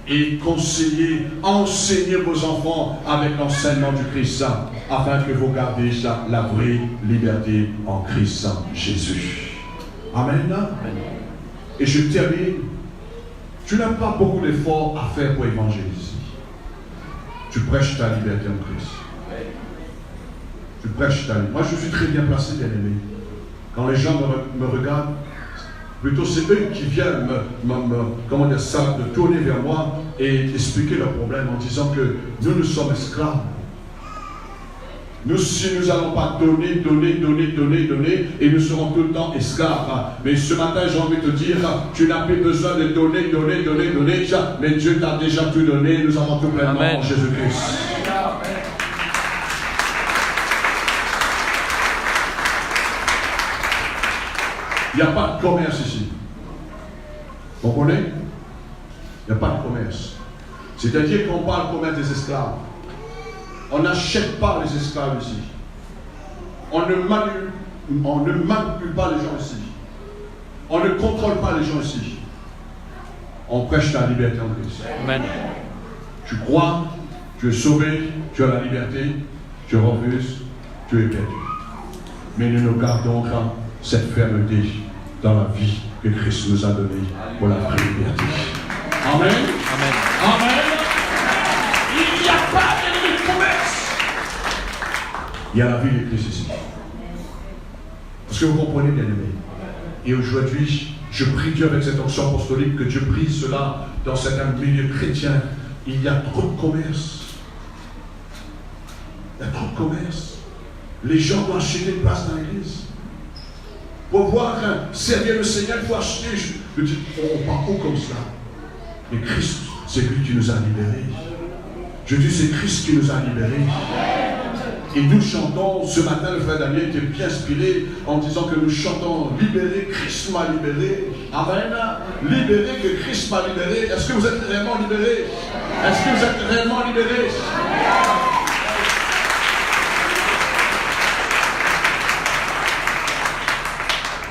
et conseiller, enseigner vos enfants avec l'enseignement du Christ afin que vous gardiez la vraie liberté en Christ Jésus. Amen. Et je termine. Tu n'as pas beaucoup d'efforts à faire pour évangéliser. Tu prêches ta liberté en Christ. Tu prêches ta liberté. Moi, je suis très bien placé, bien aimé. Quand les gens me regardent, Plutôt, c'est eux qui viennent comment dire ça, de tourner vers moi et expliquer leurs problèmes en disant que nous sommes esclaves. Si nous n'allons pas donner, et nous serons tout le temps esclaves. Mais ce matin, j'ai envie de te dire, tu n'as plus besoin de donner, mais Dieu t'a déjà tout donné, nous avons tout pleinement en Jésus-Christ. Il n'y a pas de commerce ici. Vous comprenez? Il n'y a pas de commerce. C'est-à-dire qu'on parle commerce des esclaves. On n'achète pas les esclaves ici. On ne manipule pas les gens ici. On ne contrôle pas les gens ici. On prêche la liberté en Christ. Amen. Tu crois, tu es sauvé, tu as la liberté, tu refuses, tu es perdu. Mais nous gardons cette fermeté dans la vie que Christ nous a donnée pour la vraie liberté. Amen. Amen. Amen. Il n'y a pas de commerce. Il y a la vie de Christ ici. Parce que vous comprenez, bien aimé. Et aujourd'hui, je prie Dieu avec cette onction apostolique que Dieu brise cela dans certains milieux chrétiens. Il y a trop de commerce. Il y a trop de commerce. Les gens doivent acheter des places dans l'église. Pour pouvoir servir le Seigneur, il faut acheter. Je dis, on part où comme ça? Mais Christ, c'est lui qui nous a libérés. Je dis, c'est Christ qui nous a libérés. Et nous chantons, ce matin, le frère Damien était bien inspiré en disant que nous chantons libéré, Christ m'a libéré. Amen. Libéré, que Christ m'a libéré. Est-ce que vous êtes réellement libérés? Est-ce que vous êtes réellement libérés?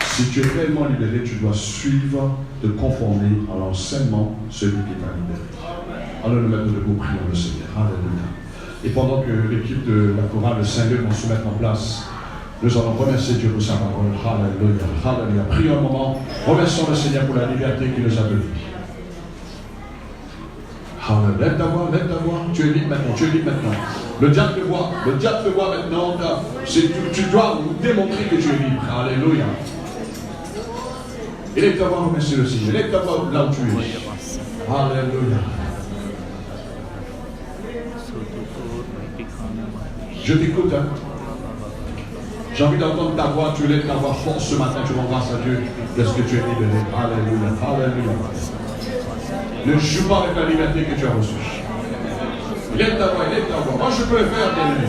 Si tu es réellement libéré, tu dois suivre, te conformer à l'enseignement, celui qui t'a libéré. Alors nous mettons debout, prions le Seigneur. Alléluia. Et pendant que l'équipe de la chorale de Saint-Luc vont se mettre en place, nous allons remercier Dieu pour sa parole. Alléluia. Alléluia. Prions un moment. Remercions le Seigneur pour la liberté qu'il nous a donnée. Alléluia. Lève ta voix. Tu es libre maintenant. Le diable te voit. Maintenant. Tu dois démontrer que tu es libre. Alléluia. Élève ta voix, remercie le Seigneur. Élève ta voix là où tu es. Alléluia. Je t'écoute. J'ai envie d'entendre ta voix. Tu lèves ta voix forte ce matin. Tu rends grâce à Dieu parce que tu es libéré. Alléluia. Alléluia. Ne joue pas avec la liberté que tu as reçue. Lève ta voix. Moi, je peux le faire, bien aimé.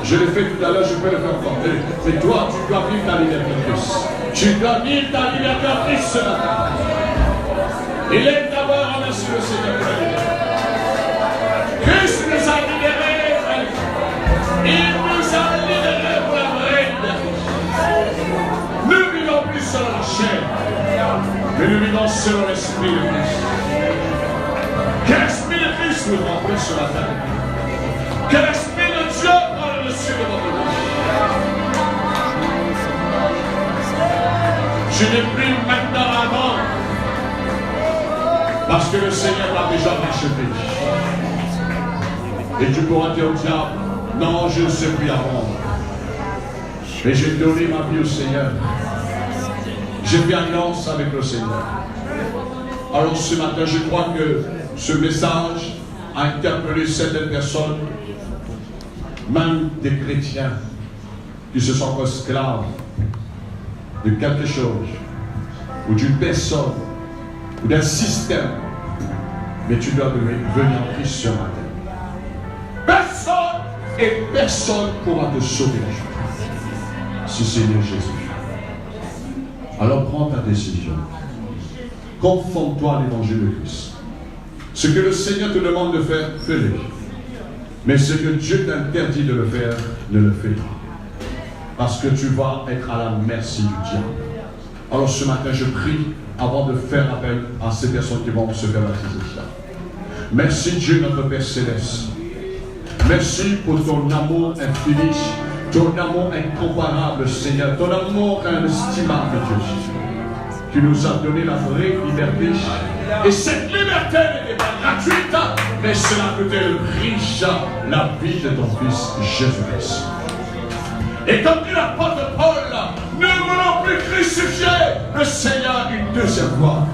Je l'ai fait tout à l'heure, je peux le faire encore. Mais toi, tu dois vivre ta liberté en Christ. Tu dois vivre ta liberté en Christ ce matin. Et lève ta voix, remercie le Seigneur. Christ nous a libérés. Il nous a libérés pour la vraie liberté. Nous ne vivons plus selon la chair, mais nous vivons selon l'Esprit de Christ. Que l'Esprit de Christ nous remplisse ce matin. Que l'Esprit de Dieu prenne le dessus de votre vie. Je n'ai plus maintenant avant, parce que le Seigneur m'a déjà racheté. Et tu pourras dire au diable, non, je ne sais plus avant. Mais j'ai donné ma vie au Seigneur. J'ai fait alliance avec le Seigneur. Alors ce matin, je crois que ce message a interpellé certaines personnes, même des chrétiens, qui se sentent esclaves de quelque chose, ou d'une personne, ou d'un système. Mais tu dois venir en Christ ce matin. Personne pourra te sauver si Seigneur Jésus. Alors prends ta décision. Conforme-toi à l'évangile de Christ. Ce que le Seigneur te demande de faire, fais-le. Mais ce que Dieu t'interdit de le faire, ne le fais pas. Parce que tu vas être à la merci du diable. Alors ce matin, je prie avant de faire appel à ces personnes qui vont se faire baptiser. Merci Dieu, notre Père Céleste. Merci pour ton amour infini, ton amour incomparable, Seigneur, ton amour inestimable, Dieu, qui nous a donné la vraie liberté. Et cette liberté n'était pas gratuite, mais cela coûtait le prix, la vie de ton Fils Jésus-Christ. Et comme dit l'apôtre Paul, ne voulons plus crucifier le Seigneur, il servir,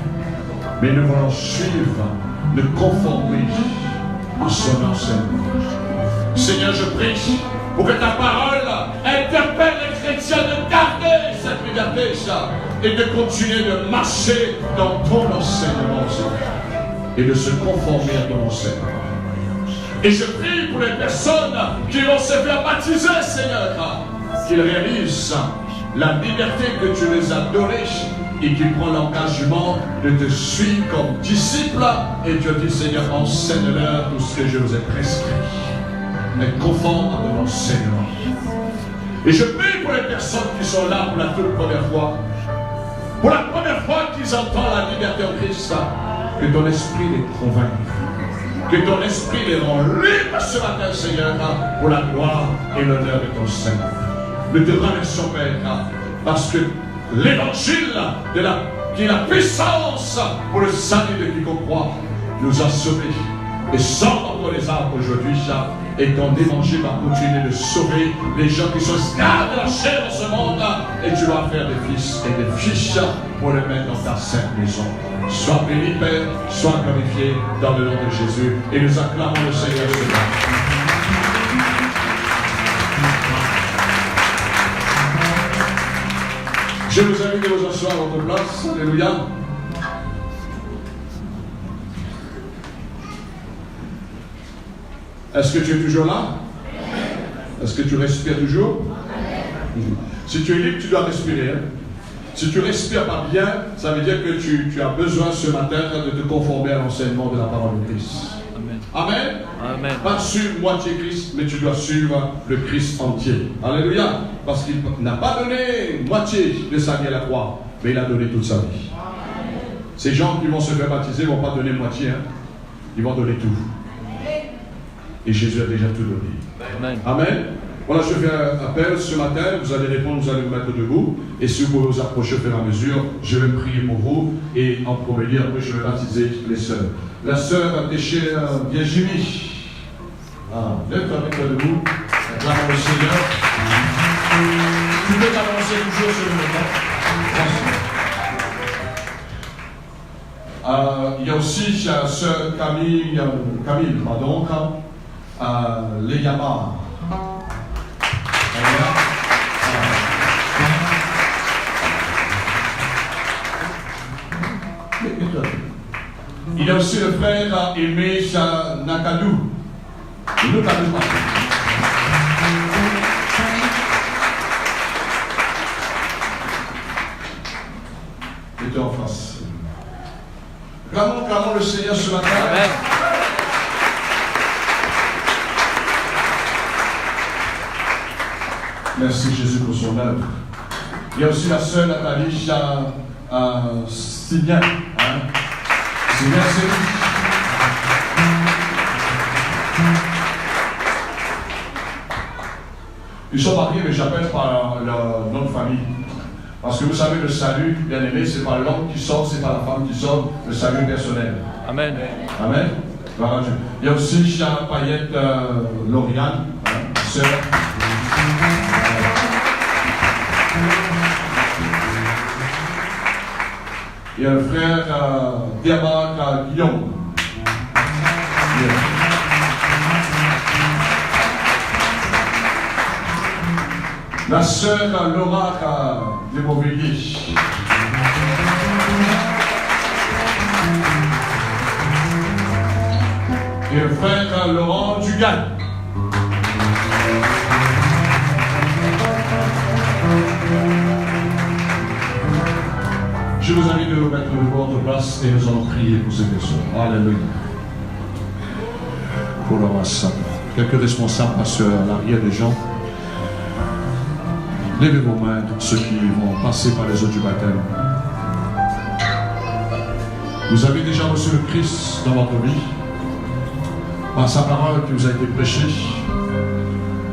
mais nous voulons suivre, nous conformer à son enseignement. Seigneur, je prie pour que ta parole interpelle les chrétiens de garder cette liberté et de continuer de marcher dans ton enseignement, Seigneur, et de se conformer à ton enseignement. Et je prie pour les personnes qui vont se faire baptiser, Seigneur, qu'ils réalisent la liberté que tu les as donnée et qu'ils prennent l'engagement de te suivre comme disciples. Et tu as dit, Seigneur, enseigne-leur tout ce que je vous ai prescrit. Mais conforme à ton enseignement. Et je prie pour les personnes qui sont là pour la toute première fois. Pour la première fois qu'ils entendent la liberté en Christ, que ton esprit les convainc. Que ton esprit les rend libres ce matin, Seigneur, pour la gloire et l'honneur de ton Seigneur. Nous te remercions, Père, parce que l'évangile qui est la puissance pour le salut de quiconque croit, nous a sauvés. Et sors dans les arbres aujourd'hui, et ton évangile va continuer de sauver les gens qui sont esclaves de la chair dans ce monde. Et tu vas faire des fils et des filles pour les mettre dans ta sainte maison. Sois béni, Père, sois glorifié dans le nom de Jésus. Et nous acclamons le Seigneur ce matin. Je vous invite à vous asseoir à votre place. Alléluia. Est-ce que tu es toujours là? Est-ce que tu respires toujours? Si tu es libre, tu dois respirer. Si tu ne respires pas bien, ça veut dire que tu as besoin ce matin de te conformer à l'enseignement de la parole de Christ. Amen. Amen. Amen. Pas suivre moitié Christ, mais tu dois suivre le Christ entier. Alléluia. Parce qu'il n'a pas donné moitié de sa vie à la croix, mais il a donné toute sa vie. Ces gens qui vont se faire baptiser ne vont pas donner moitié, hein. Ils vont donner tout. Et Jésus a déjà tout donné. Amen. Amen. Voilà, je fais un appel ce matin. Vous allez répondre, vous allez vous mettre debout. Et si vous pouvez vous approcher au fur et à mesure, je vais prier pour vous. Et en premier lieu, après, je vais baptiser les sœurs. La sœur Téché Virginie. Lève-toi avec toi debout. Acclamons le Seigneur. Tu peux t'avancer toujours sur le moment. Il y a aussi la sœur Camille, Leyama. Il y a aussi le frère Aimé Nakadou. Il nous calme pas. Il était en face. Clamons le Seigneur ce matin. Amen. Merci Jésus pour son œuvre. Il y a aussi la sœur Nathalie Sylvien. Sylvien, c'est lui. Ils sont mariés, mais j'appelle par leur nom de famille. Parce que vous savez, le salut, bien aimé, c'est pas l'homme qui sort, c'est pas la femme qui sort, le salut personnel. Amen. Amen. Voilà. Il y a aussi Charles Payette Lauriane, sœur. Il y a le frère Diama Guillaume. La sœur Laura de Beauvilliers. Et le frère Laurent Dugan. Je vous invite de vous mettre de votre place et nous allons prier pour ces personnes. Alléluia. Pour le roi. Quelques responsables passent à l'arrière des gens. Levez vos mains, tous ceux qui vont passer par les eaux du baptême. Vous avez déjà reçu le Christ dans votre vie, par sa parole qui vous a été prêchée.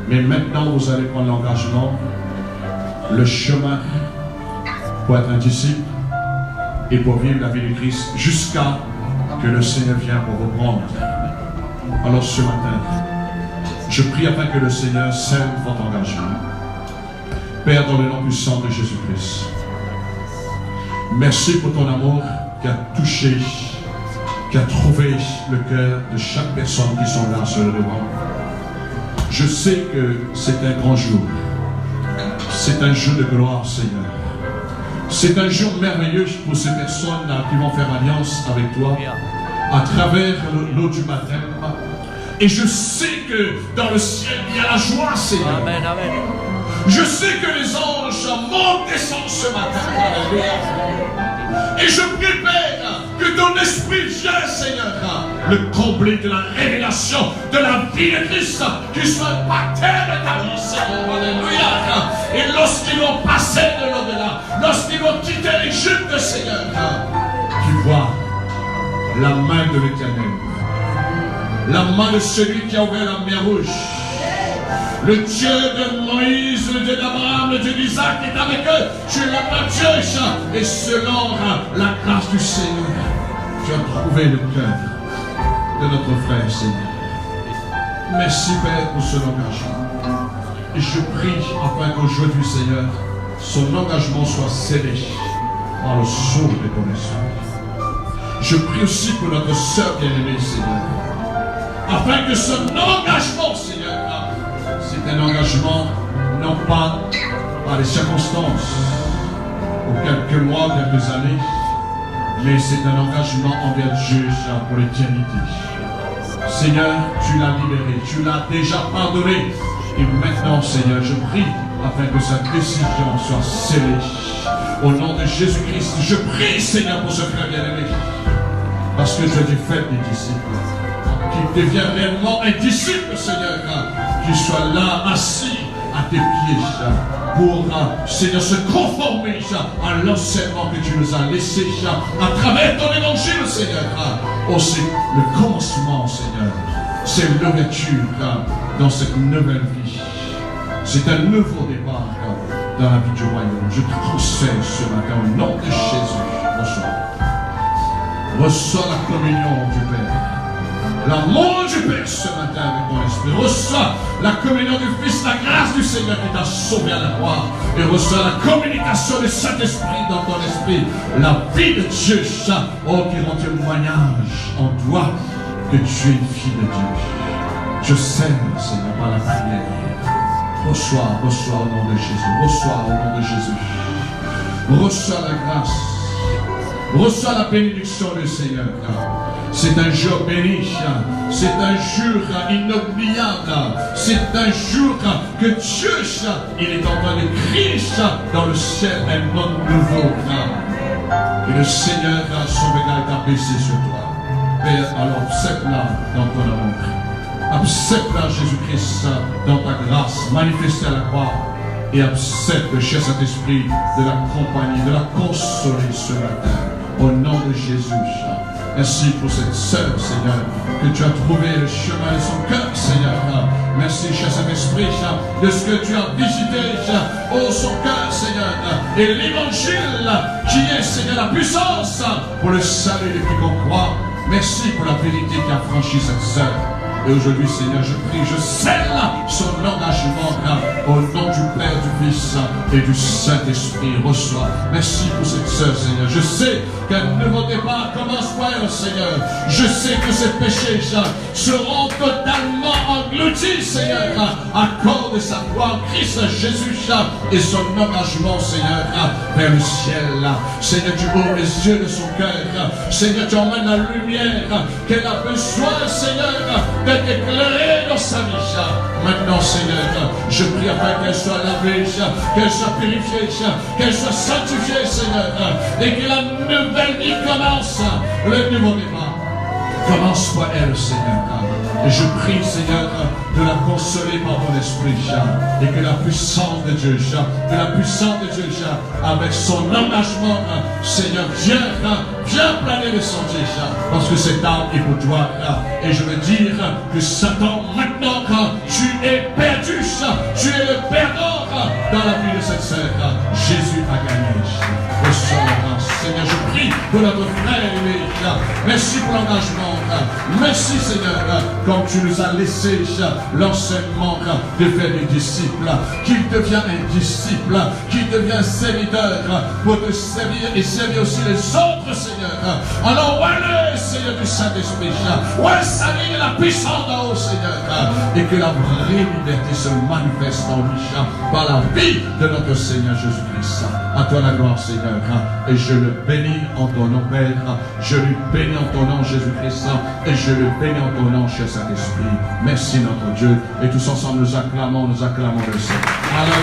Mais maintenant, vous allez prendre l'engagement, le chemin pour être un disciple et pour vivre la vie de Christ jusqu'à que le Seigneur vienne pour vous prendre. Alors ce matin, je prie afin que le Seigneur scelle votre engagement. Père, dans le nom puissant de Jésus-Christ, Merci pour ton amour qui a touché, qui a trouvé le cœur de chaque personne qui sont là sur le devant. Je sais que c'est un grand jour. C'est un jour de gloire, Seigneur. C'est un jour merveilleux pour ces personnes qui vont faire alliance avec toi à travers l'eau du baptême. Et je sais que dans le ciel, il y a la joie, Seigneur. Amen, amen. Je sais que les anges montent, descendent ce matin. Alléluia. Et je prie, Père, que ton esprit vienne, Seigneur, le combler de la révélation de la vie de Christ, qui soit par terre de ta vie, Seigneur. Alléluia. Et lorsqu'ils vont passer de l'au-delà, lorsqu'ils vont quitter l'Égypte, Seigneur, tu vois la main de l'Éternel, la main de celui qui a ouvert la mer rouge. Le Dieu de Moïse, le Dieu d'Abraham, le Dieu d'Isaac est avec eux. Tu es notre Dieu, et selon la grâce du Seigneur, tu as trouvé le cœur de notre frère, Seigneur. Merci, Père, pour son engagement. Et je prie afin qu'aujourd'hui, Seigneur, son engagement soit scellé par le sceau de ton esprit. Je prie aussi pour notre sœur bien-aimée, Seigneur, afin que son engagement, Seigneur, c'est un engagement non pas par les circonstances ou quelques mois, quelques années, mais c'est un engagement envers Dieu pour l'éternité. Seigneur, tu l'as libéré, tu l'as déjà pardonné. Et maintenant, Seigneur, je prie afin que sa décision soit scellée. Au nom de Jésus-Christ, je prie, Seigneur, pour ce frère bien-aimé. Parce que tu as fait des disciples. Qu'il devienne réellement un disciple, Seigneur, qu'il soit là, assis à tes pieds, pour, Seigneur, se conformer à l'enseignement que tu nous as laissé à travers ton évangile, Seigneur. Aussi, le commencement, Seigneur, c'est l'ouverture dans cette nouvelle vie. C'est un nouveau départ dans la vie du royaume. Je te transfère ce matin au nom de Jésus. Reçois. Reçois la communion du Père. L'amour du Père ce matin avec ton esprit. Reçois la communion du Fils, la grâce du Seigneur qui t'a sauvé à la croix. Et reçois la communication du Saint-Esprit dans ton esprit. La vie de Dieu, oh, qui rend témoignage en toi que tu es une fille de Dieu. Je sers, Seigneur, par la prière. Reçois, reçois au nom de Jésus. Reçois au nom de Jésus. Reçois la grâce. Reçois la bénédiction du Seigneur. C'est un jour béni, c'est un jour inoubliable, c'est un jour que Dieu, il est en train de créer dans le ciel un monde nouveau. Et le Seigneur, son regard est abaissé sur toi. Père, alors accepte-la dans ton amour. Accepte-la, Jésus-Christ, dans ta grâce manifestée à la croix. Et accepte, cher Saint-Esprit, de l'accompagner, de la consoler ce matin. Au nom de Jésus. Merci pour cette sœur, Seigneur, que tu as trouvé le chemin de son cœur, Seigneur. Merci, cher Saint-Esprit, de ce que tu as visité, oh, son cœur, Seigneur. Et l'évangile qui est, Seigneur, la puissance pour le salut de quiconque croit. Merci pour la vérité qui a franchi cette sœur. Et aujourd'hui, Seigneur, je prie, je scelle son engagement au nom du Père, du Fils et du Saint-Esprit. Reçois. Merci pour cette sœur, Seigneur. Je sais qu'un nouveau départ commence par elle, Seigneur. Je sais que ses péchés seront totalement engloutis, Seigneur, à cause de sa foi en Christ Jésus et son engagement, Seigneur, vers le ciel. Seigneur, tu ouvres les yeux de son cœur. Seigneur, tu emmènes la lumière qu'elle a besoin, Seigneur, d'être éclairée dans sa vie. Maintenant, Seigneur, je prie afin qu'elle soit lavée, qu'elle soit purifiée, qu'elle soit sanctifiée, Seigneur, et que la nouvelle vie commence, le nouveau départ. Commence par elle, Seigneur. Et je prie, Seigneur, de la consoler par ton esprit, et que la puissance de Dieu, avec son engagement, Seigneur, viens planer le sentier, parce que cette âme est pour toi. Et je veux dire que Satan, maintenant, tu es perdu, tu es le perdant dans la vie de cette sœur. Jésus a gagné. Reçois la grâce. Seigneur, je prie pour notre frère aimé. Merci pour l'engagement. Merci Seigneur, comme tu nous as laissé l'enseignement de faire des disciples, qu'il devient un disciple, qu'il devient serviteur pour te servir et servir aussi les autres, Seigneur. Alors, ouais, Seigneur du Saint-Esprit, ouais, salut la puissance d'en haut, Seigneur, et que la vraie liberté se manifeste en lui par la vie de notre Seigneur Jésus-Christ. À toi la gloire, Seigneur, et je le bénis en ton nom, Père, je lui bénis en ton nom, Jésus-Christ, et je le bénis en ton nom, cher Saint-Esprit. Merci, notre Dieu, et tous ensemble nous acclamons le Seigneur.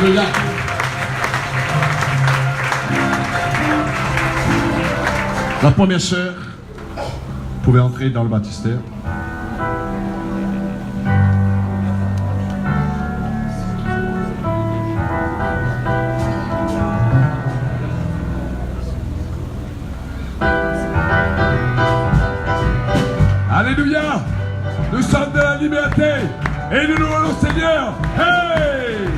Alléluia. La première sœur pouvait entrer dans le baptistère. Alléluia! Nous sommes de la liberté et nous louons le Seigneur. Hey!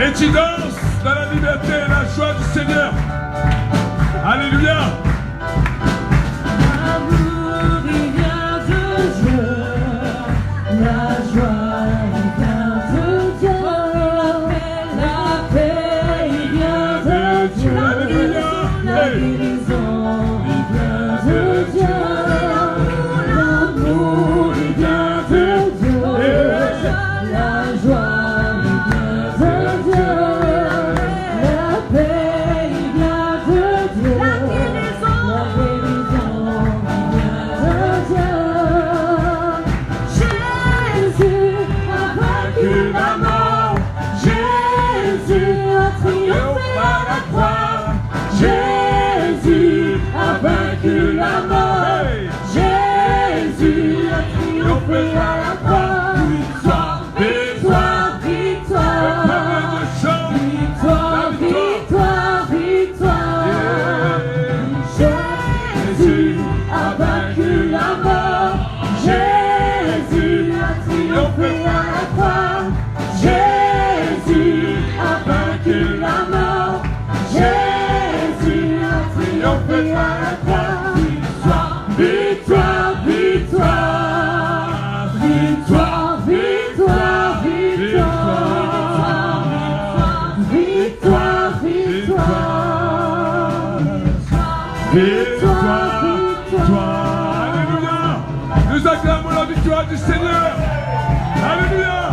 Et tu danses dans la liberté et la joie du Seigneur. Alléluia! L'amour il vient de Dieu, la joie il vient de Dieu, la paix il vient de Dieu, la guérison il vient de Dieu, l'amour il vient de Dieu, la joie il vient de Dieu, la paix il vient de Dieu, la guérison il vient de Dieu. Jésus a vaincu la mort, Jésus a triomphé à la croix, Jésus a vaincu la mort, Jésus a triomphé à la croix. Victoire, victoire, victoire, victoire, victoire, victoire. Jésus a vaincu la mort, Jésus a triomphé à la croix, Jésus a vaincu la mort, Jésus a triomphé à la croix. Victoire, victoire, victoire, victoire, victoire, victoire, victoire, Victoire, victoire. Alléluia. Nous acclamons la victoire du Seigneur. Alléluia.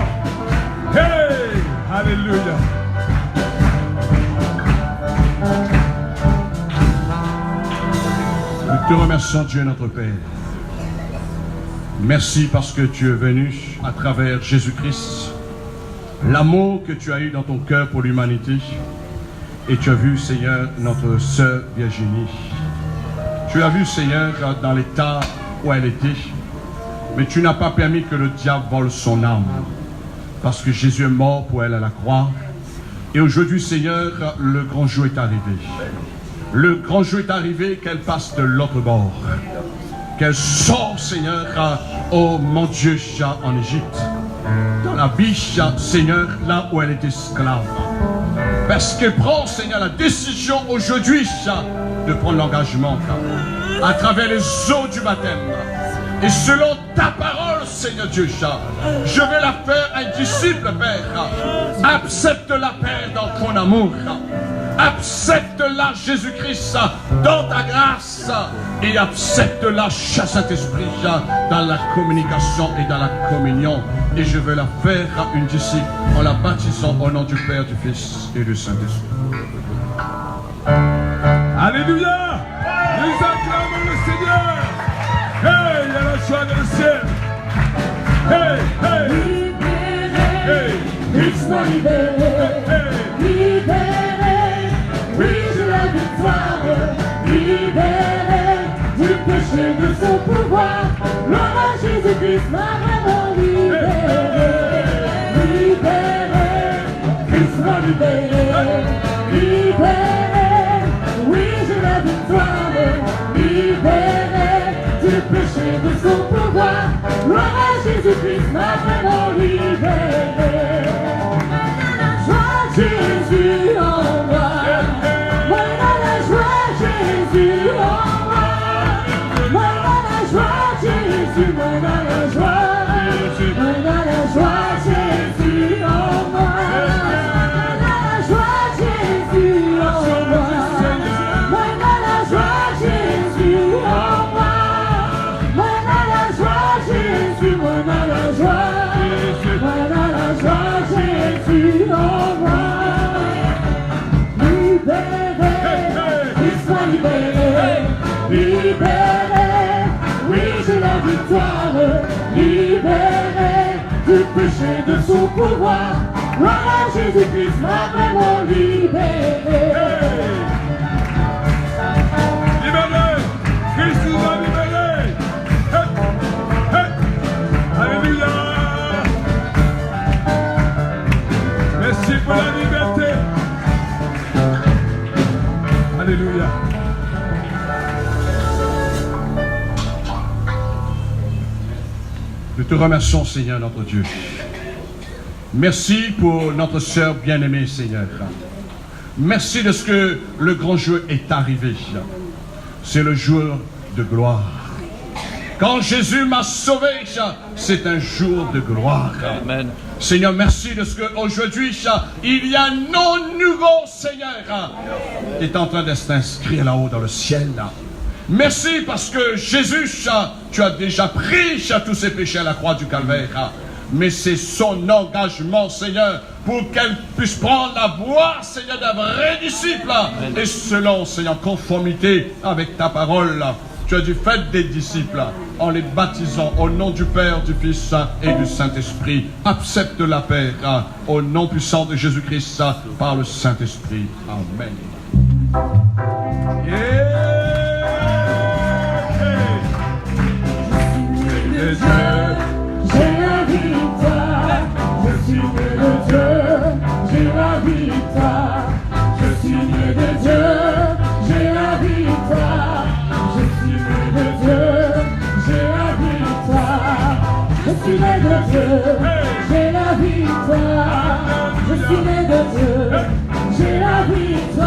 Hey, alléluia. Nous te remercions, Dieu notre Père. Merci parce que tu es venu à travers Jésus-Christ, l'amour que tu as eu dans ton cœur pour l'humanité, et tu as vu, Seigneur, notre sœur Virginie. Tu l'as vu, Seigneur, dans l'état où elle était, mais tu n'as pas permis que le diable vole son âme, parce que Jésus est mort pour elle à la croix. Et aujourd'hui, Seigneur, le grand jour est arrivé. Le grand jour est arrivé, qu'elle passe de l'autre bord, qu'elle sort, Seigneur, oh mon Dieu, en Égypte, dans la vie, Seigneur, là où elle est esclave. Parce qu'elle prend, Seigneur, la décision aujourd'hui de prendre l'engagement à travers les eaux du baptême. Et selon ta parole, Seigneur Dieu, je vais la faire un disciple, Père. Accepte-la, Père, dans ton amour. Accepte-la, Jésus-Christ, dans ta grâce. Et accepte-la, cher Saint-Esprit, dans la communication et dans la communion. Et je vais la faire une disciple en la baptisant au nom du Père, du Fils et du Saint-Esprit. Alléluia. Nous acclamons le Seigneur. Hey, il y a la joie dans le ciel. Hey, hey. Libéré, Hey. Christ m'a libéré, Hey. libéré, oui j'ai la victoire, libéré, du péché de son pouvoir, l'homme Jésus-Christ m'a vraiment libéré, libéré, Christ m'a libéré, libéré, oui j'ai la victoire, libéré, du péché de son pouvoir, l'homme Jésus-Christ m'a vraiment libéré. Joie Jésus en moi, voilà la joie Jésus et de son pouvoir. Gloire à Jésus-Christ m'a vraiment libéré. Libéré! Christ nous a libérés! Hey! Hey! Alléluia! Merci pour la liberté! Alléluia! Nous te remercions, Seigneur, notre Dieu. Merci pour notre sœur bien-aimée, Seigneur. Merci de ce que le grand jour est arrivé. C'est le jour de gloire. Quand Jésus m'a sauvé, c'est un jour de gloire. Amen. Seigneur, merci de ce qu'aujourd'hui, il y a un nom nouveau, Seigneur, qui est en train d'être inscrit là-haut dans le ciel. Merci parce que Jésus, tu as déjà pris tous ses péchés à la croix du Calvaire. Mais c'est son engagement, Seigneur, pour qu'elle puisse prendre la voie, Seigneur, d'un vrai disciple. Et selon, Seigneur, conformité avec ta parole, tu as dit, faites des disciples en les baptisant au nom du Père, du Fils et du Saint-Esprit. Accepte la paix au nom puissant de Jésus-Christ par le Saint-Esprit. Amen. J'ai la victoire, je suis né de Dieu, j'ai la victoire, je suis né de Dieu, j'ai la victoire, je suis né de Dieu, j'ai la victoire, je suis né de Dieu, j'ai la victoire, je suis né de Dieu, j'ai la victoire, je suis né de Dieu, j'ai la victoire,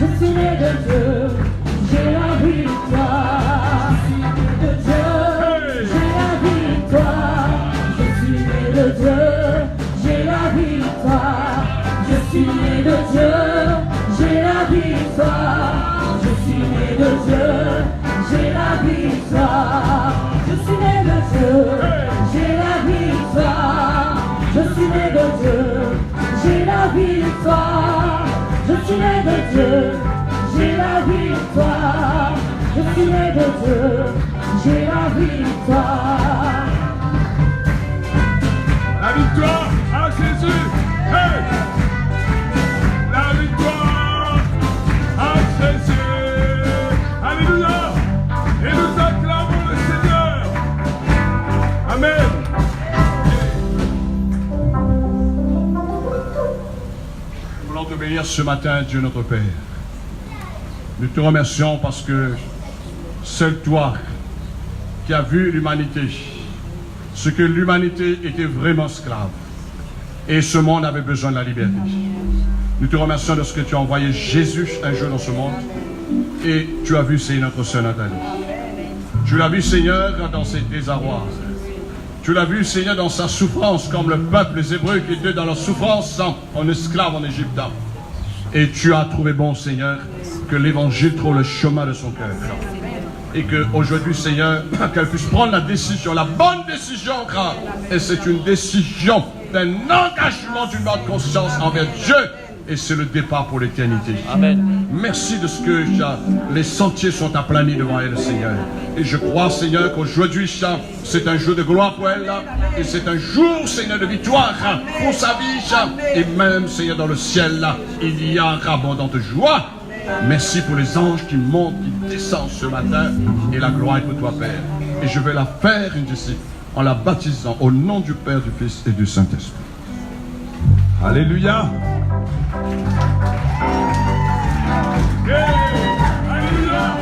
je suis né de Dieu. J'ai la victoire, je suis né de Dieu, j'ai la victoire, je suis né de Dieu, j'ai la victoire, je suis né de Dieu, j'ai la victoire, je suis né de Dieu, j'ai la victoire, je suis né de Dieu, j'ai la victoire, je suis né de Dieu. J'ai la victoire, je suis né de Dieu, j'ai la victoire. La victoire à Jésus. Hey! La victoire à Jésus. Alléluia. Et nous acclamons le Seigneur. Amen. Nous voulons te bénir ce matin, Dieu notre Père. Nous te remercions parce que seul toi qui as vu l'humanité, ce que l'humanité était vraiment esclave, et ce monde avait besoin de la liberté. Nous te remercions de ce que tu as envoyé Jésus un jour dans ce monde, et tu as vu, c'est notre sœur Nathalie. Tu l'as vu, Seigneur, dans ses désarrois. Tu l'as vu, Seigneur, dans sa souffrance, comme le peuple, les Hébreux qui étaient dans leur souffrance en esclave en Égypte. Et tu as trouvé bon, Seigneur, que l'évangile trouve le chemin de son cœur. Et qu'aujourd'hui, Seigneur, qu'elle puisse prendre la décision, la bonne décision, et c'est une décision d'un engagement d'une bonne conscience envers Dieu. Et c'est le départ pour l'éternité. Amen. Merci de ce que les sentiers sont aplanis devant elle, Seigneur. Et je crois, Seigneur, qu'aujourd'hui, c'est un jour de gloire pour elle. Et c'est un jour, Seigneur, de victoire pour sa vie. Et même, Seigneur, dans le ciel, il y a abondante joie. Merci pour les anges qui montent, qui descendent ce matin. Et la gloire est pour toi, Père. Et je vais la faire une disciple en la baptisant au nom du Père, du Fils et du Saint-Esprit. Alléluia. Alléluia.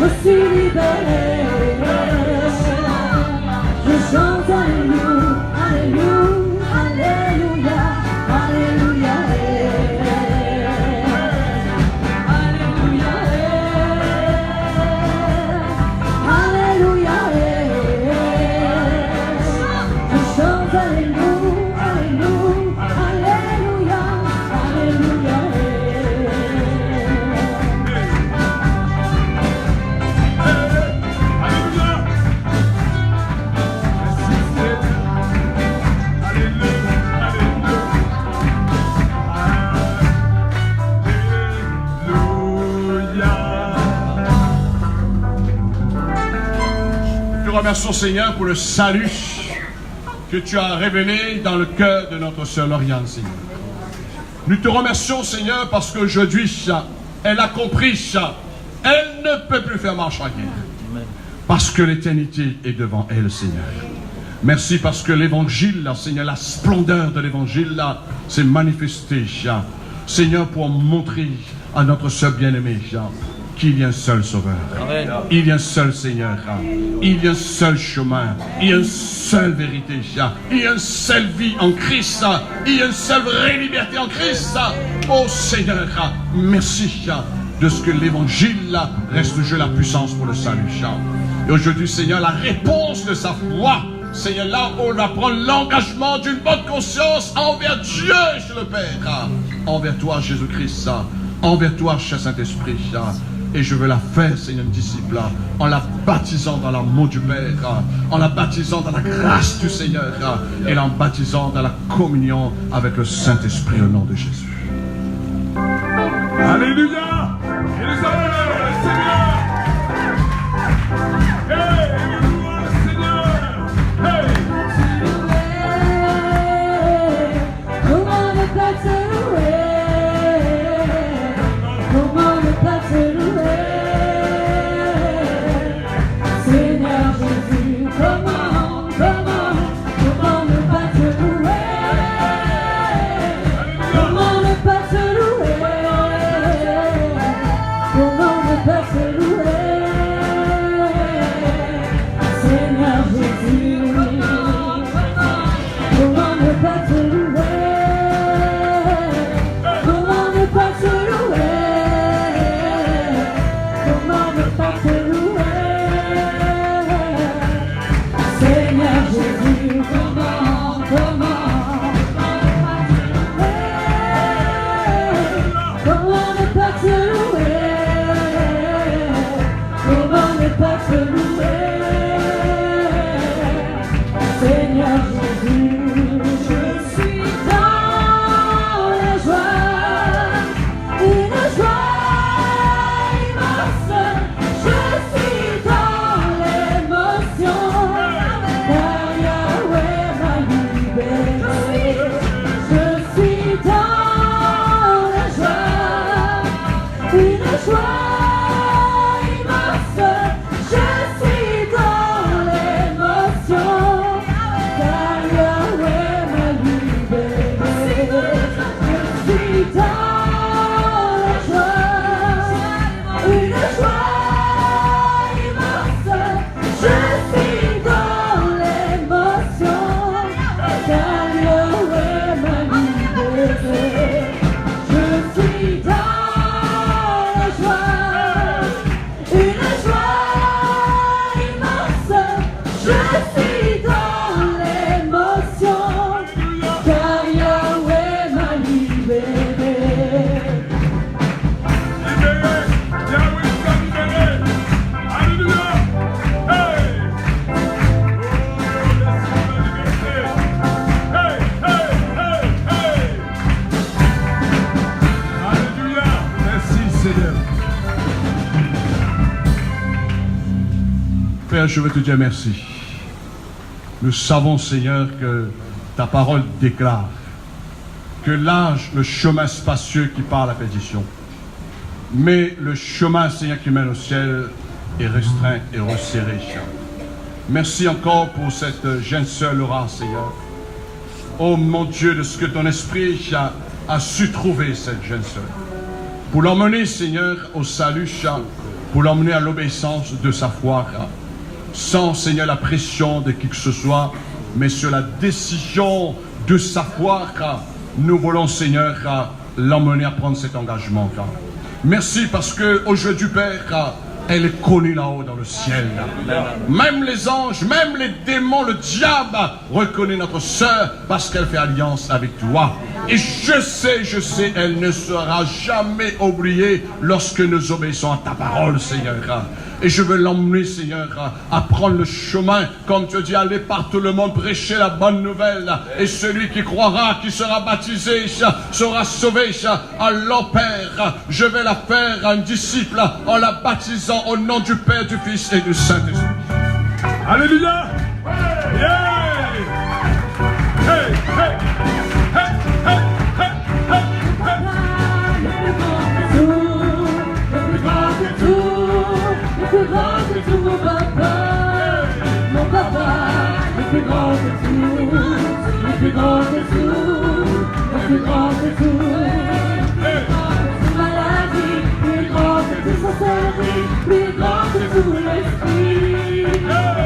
je suis libéré. Je chante Alléluia, Alléluia, Alléluia, Alléluia, Alléluia, je chante Alléluia, Alléluia, Alléluia, Nous remercions Seigneur pour le salut que tu as révélé dans le cœur de notre sœur Lauriane, Seigneur. Nous te remercions Seigneur parce qu'aujourd'hui, elle a compris, elle ne peut plus faire marche arrière. Parce que l'éternité est devant elle, Seigneur. Merci parce que l'évangile, Seigneur, la splendeur de l'évangile, s'est manifestée, Seigneur, pour montrer à notre sœur bien-aimée, qu'il y a un seul sauveur. Amen. Il y a un seul Seigneur. Il y a un seul chemin. Il y a une seule vérité. Il y a une seule vie en Christ. Il y a une seule vraie liberté en Christ. Oh Seigneur, merci de ce que l'évangile reste toujours la puissance pour le salut. Et aujourd'hui, Seigneur, la réponse de sa foi, Seigneur, là où on va prendre l'engagement d'une bonne conscience envers Dieu, le Père, envers toi, Jésus-Christ, envers toi, cher Saint-Esprit. Et je veux la faire, Seigneur, disciple, en la baptisant dans l'amour du Père, en la baptisant dans la grâce du Seigneur, et en la baptisant dans la communion avec le Saint-Esprit au nom de Jésus. Alléluia. Et nous allons le Seigneur. Hey, nous louons le Seigneur. Hey. Comment ne pas te louer? Comment ne pas te louer? Seigneur Jésus, comment ne pas te louer? Comment ne pas te louer? Comment ne pas te louer? Seigneur Jésus, comment ne pas te louer? Comment ne pas te louer? Comment ne pas te louer? Seigneur Jésus, comment ne pas te louer? Comment ne pas te louer? Seigneur Jésus, je suis dans la joie, une joie immense. Je suis dans l'émotion, car Yahweh m'a libéré. Je suis dans la joie, une joie immense. Je suis dans l'émotion, car Yahweh m'a libéré. Je suis dans la joie, une joie immense. Je suis dans l'émotion, car Yahweh m'a libéré. Je suis dans la joie, une joie immense. Je suis dans l'émotion, car Yahweh m'a libéré. Libéré. Yahweh nous a libérés. Alléluia. Hey. Oh, merci pour la liberté. Hey, hey, hey, hey. Alléluia. Merci Seigneur. Père, je veux te dire merci. Nous savons, Seigneur, que ta parole déclare que l'âge, le chemin spacieux qui part à la perdition, mais le chemin, Seigneur, qui mène au ciel est restreint et resserré. Merci encore pour cette jeune sœur Laura, Seigneur. Oh mon Dieu, de ce que ton esprit a su trouver cette jeune sœur. Pour l'emmener, Seigneur, au salut, pour l'emmener à l'obéissance de sa foi, sans, Seigneur, la pression de qui que ce soit, mais sur la décision de sa foi, nous voulons, Seigneur, l'emmener à prendre cet engagement. Merci parce que aujourd'hui, Père, elle est connue là-haut dans le ciel. Même les anges, même les démons, le diable reconnaît notre sœur parce qu'elle fait alliance avec toi. Et je sais, elle ne sera jamais oubliée lorsque nous obéissons à ta parole, Seigneur. Et je veux l'emmener, Seigneur, à prendre le chemin, comme tu dis, aller par tout le monde, prêcher la bonne nouvelle. Et celui qui croira, qui sera baptisé, sera sauvé. Alors, Père, je vais la faire un disciple en la baptisant au nom du Père, du Fils et du Saint-Esprit. Alléluia. Yeah. Hey, hey, hey, hey, hey, hey, Le plus grand de tout, le plus grand de tout, mon papa, le plus grand de tout, le plus grand de tout, le plus grand de tout, toute maladie, plus grand de toute sorcellerie, plus grand de tout l'esprit,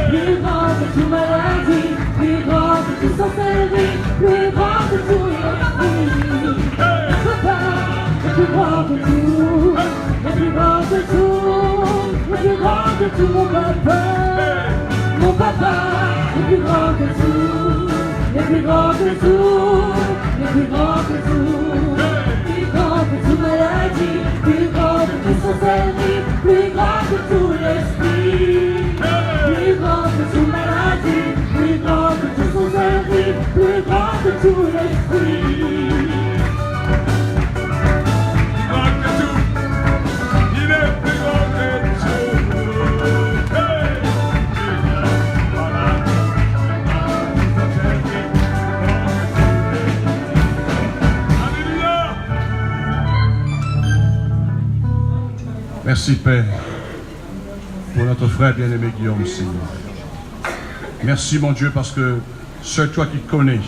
plus grand de toute maladie, plus grand de toute sorcellerie, plus grand de tout l'esprit, papa, le plus grand de tout, le plus grand de tout, le plus grand de tout, mon papa, le plus grand de tout, le plus grand de tout, le plus grand de tout, plus grand de toute maladie, plus grand de toute sorcellerie, plus grand de tout l'esprit, plus grand de toute maladie, plus grand de toute sorcellerie, plus grand de tout l'esprit. Il est plus grand que tout. Hey. Alléluia. Merci, Père, pour notre frère bien-aimé Guillaume, Seigneur. Merci, mon Dieu, parce que c'est toi qui connais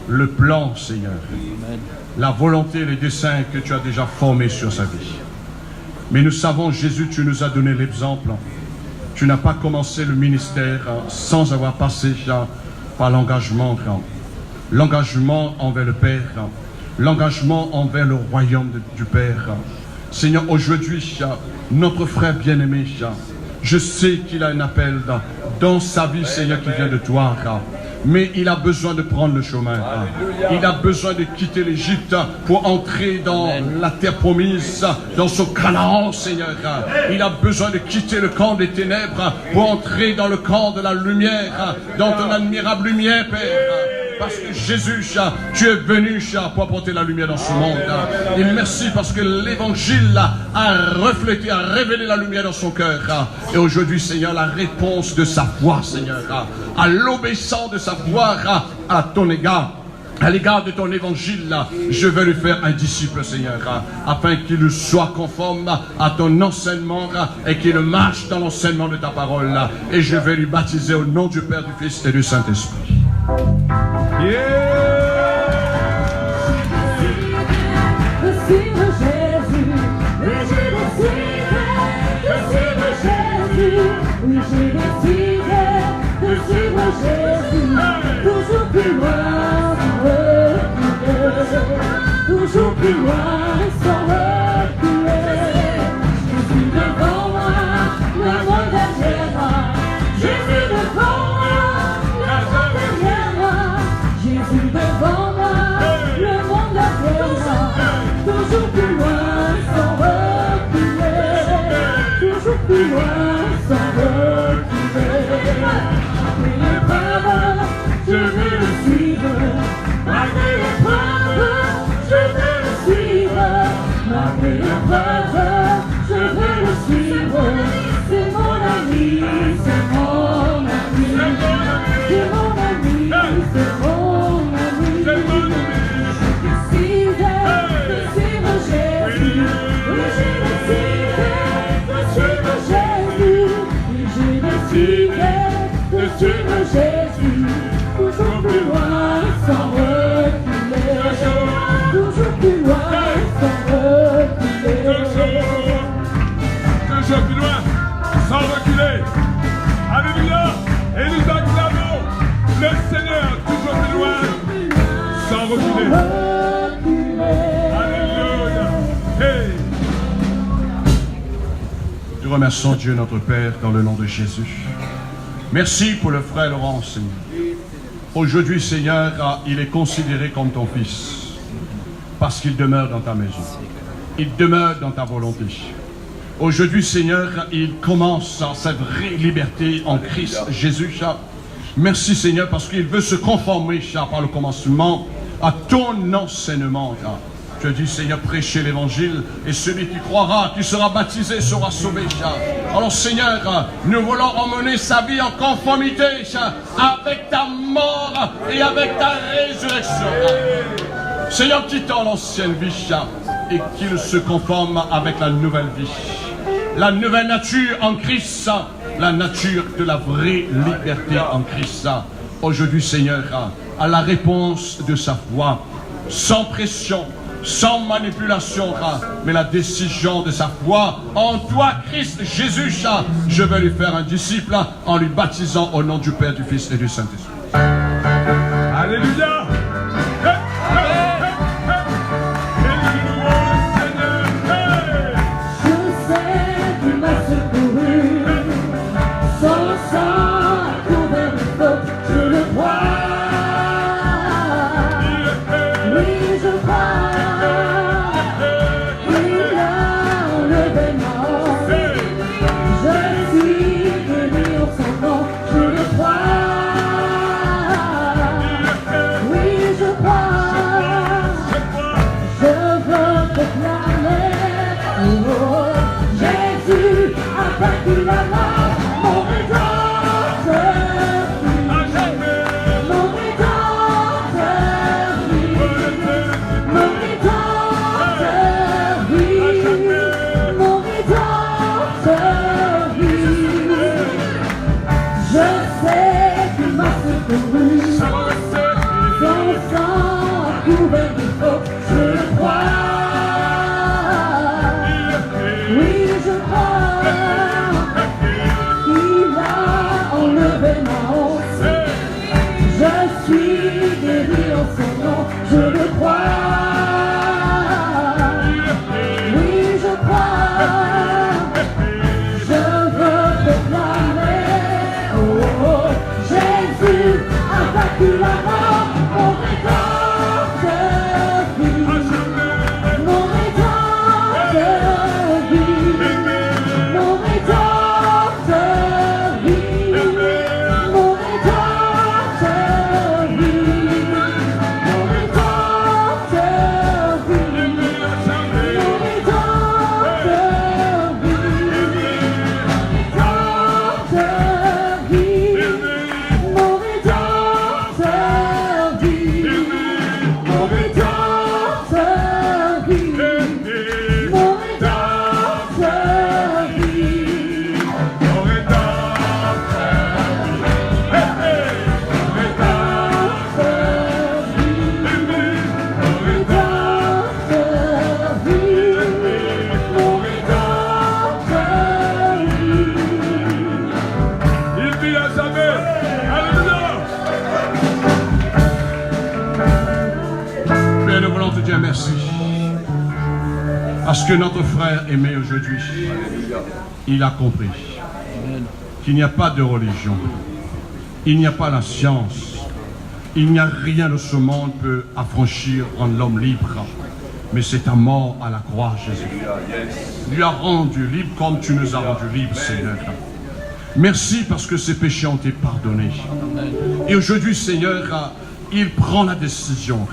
le plan, Seigneur, la volonté et les desseins que tu as déjà formés sur sa vie. Mais nous savons, Jésus, tu nous as donné l'exemple. Tu n'as pas commencé le ministère sans avoir passé par l'engagement. L'engagement envers le Père, l'engagement envers le royaume du Père. Seigneur, aujourd'hui, notre frère bien-aimé, je sais qu'il a un appel dans sa vie, Seigneur, qui vient de toi. Mais il a besoin de prendre le chemin. Il a besoin de quitter l'Égypte pour entrer dans la terre promise, dans son Canaan, Seigneur. Il a besoin de quitter le camp des ténèbres pour entrer dans le camp de la lumière, dans ton admirable lumière, Père. Parce que Jésus, tu es venu pour apporter la lumière dans ce monde. Et merci parce que l'Évangile a reflété, a révélé la lumière dans son cœur. Et aujourd'hui, Seigneur, la réponse de sa foi, Seigneur, à l'obéissance de sa foi à ton égard, à l'égard de ton évangile, je vais lui faire un disciple, Seigneur, afin qu'il soit conforme à ton enseignement et qu'il marche dans l'enseignement de ta parole. Et je vais lui baptiser au nom du Père, du Fils et du Saint-Esprit. De suivre Jésus, oui j'ai décidé de suivre Jésus, oui j'ai décidé de suivre Jésus, toujours plus loin sans reculer, toujours plus loin sans reculer. Jésus devant moi, le monde derrière moi, Jésus devant moi, le monde derrière moi, Jésus devant moi, le monde derrière moi, toujours plus loin sans reculer, toujours plus loin sans reculer. Malgré l'épreuve, je vais le suivre. Malgré l'épreuve, je vais le suivre. Malgré l'épreuve, je vais le suivre. C'est mon ami, c'est mon ami. C'est mon ami, c'est mon ami. J'ai décidé de suivre Jésus. Oui, j'ai décidé de suivre Jésus. Oui, j'ai décidé de suivre Jésus. Toujours plus loin sans reculer. Toujours plus loin sans reculer. Toujours sans reculer. Alléluia. Et nous acclamons le Seigneur toujours plus loin, sans reculer. Alléluia. Hey. Nous remercions Dieu notre Père dans le nom de Jésus. Merci pour le frère Laurent, Seigneur. Aujourd'hui, Seigneur, il est considéré comme ton fils parce qu'il demeure dans ta maison. Il demeure dans ta volonté. Aujourd'hui, Seigneur, il commence cette vraie liberté en Christ Jésus. Merci, Seigneur, parce qu'il veut se conformer par le commencement à ton enseignement. Tu as dit, Seigneur, prêchez l'évangile et celui qui croira, qui sera baptisé, sera sauvé. Alors, Seigneur, nous voulons emmener sa vie en conformité avec ta mort et avec ta résurrection. Seigneur, quittant l'ancienne vie et qu'il se conforme avec la nouvelle vie. La nouvelle nature en Christ, la nature de la vraie liberté en Christ. Aujourd'hui, Seigneur, à la réponse de sa foi, sans pression, sans manipulation, mais la décision de sa foi en toi, Christ Jésus, je veux lui faire un disciple en lui baptisant au nom du Père, du Fils et du Saint-Esprit. Alléluia. Parce que notre frère aimé aujourd'hui, il a compris qu'il n'y a pas de religion, il n'y a pas la science, il n'y a rien de ce monde peut affranchir en l'homme libre. Mais c'est ta mort à la croix, Jésus. Lui a rendu libre comme tu nous as rendu libres, Seigneur. Merci parce que ces péchés ont été pardonnés. Et aujourd'hui, Seigneur, il prend la décision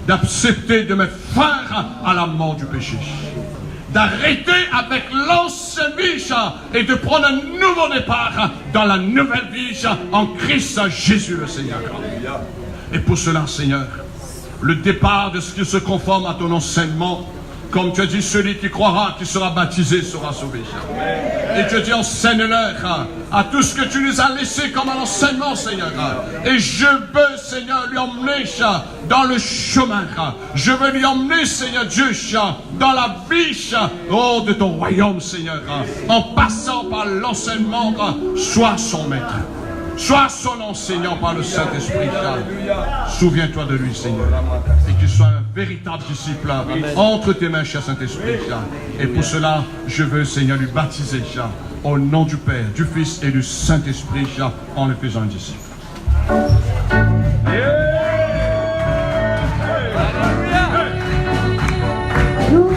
d'accepter de mettre fin à la mort du péché, d'arrêter avec l'ancienne vie et de prendre un nouveau départ dans la nouvelle vie en Christ Jésus le Seigneur. Et pour cela, Seigneur, le départ de ce qui se conforme à ton enseignement, comme tu as dit, celui qui croira, qui sera baptisé, sera sauvé. Et tu as dit, enseigne-leur à tout ce que tu nous as laissé comme un enseignement, Seigneur. Et je veux, Seigneur, lui emmener dans le chemin. Je veux lui emmener, Seigneur Dieu, dans la biche, oh, de ton royaume, Seigneur, en passant par l'enseignement, sois son maître. Sois son enseignant par le Saint-Esprit. Souviens-toi de lui, Seigneur. Et qu'il soit un véritable disciple entre tes mains, cher Saint-Esprit. Et pour cela, je veux, Seigneur, lui baptiser au nom du Père, du Fils et du Saint-Esprit en le faisant un disciple. Nous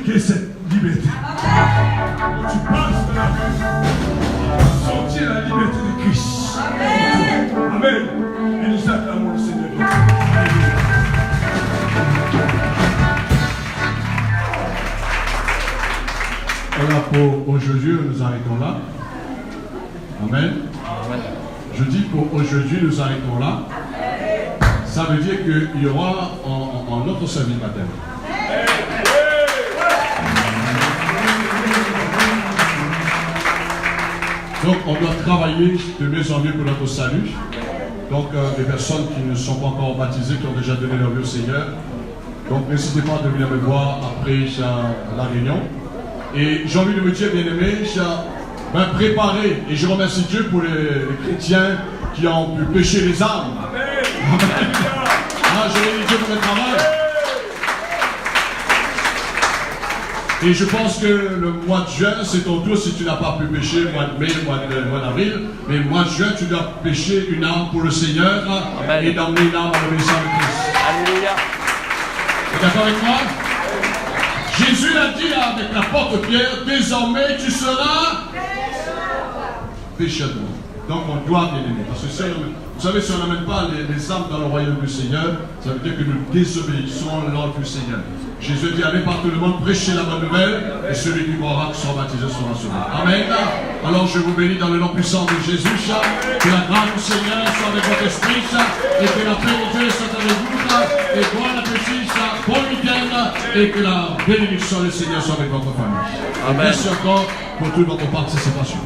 pratiquer cette liberté. Quand tu passes de la rue, sentir la liberté de Christ. Amen. Et nous acclamons le Seigneur. Alléluia. Voilà pour aujourd'hui, nous arrêtons là. Amen. Je dis pour aujourd'hui, nous arrêtons là. Ça veut dire qu'il y aura un autre service matin. Donc on doit travailler de mieux en mieux pour notre salut. Donc les personnes qui ne sont pas encore baptisées, qui ont déjà donné leur vie au Seigneur. Donc n'hésitez pas de venir me voir après la réunion. Et j'ai envie de me dire, bien aimé, préparer, et je remercie Dieu pour les chrétiens qui ont pu pêcher les âmes. Amen. Ah, je bénis Dieu pour le travail. Et je pense que le mois de juin, c'est ton tour si tu n'as pas pu pêcher le mois de mai, le mois d'avril. Mais le mois de juin, tu dois pêcher une âme pour le Seigneur. Amen. Et d'emmener une âme à l'obéissance de Christ. Alléluia. Tu es d'accord avec moi? Jésus l'a dit avec l'apôtre Pierre, désormais tu seras pécheur. Donc on doit bien aimer. Parce que vous savez, si on n'amène pas les âmes dans le royaume du Seigneur, ça veut dire que nous désobéissons l'ordre du Seigneur. Jésus dit, allez par tout le monde, prêchez la bonne nouvelle, et celui qui croira, qui sera baptisé sera sauvé. Amen. Alors je vous bénis dans le nom puissant de Jésus, que la grâce du Seigneur soit avec votre esprit, et que la paix de Dieu soit avec vous, et bon appétit, bon week-end, et que la bénédiction du Seigneur soit avec votre famille. Amen. Merci encore pour toute votre participation.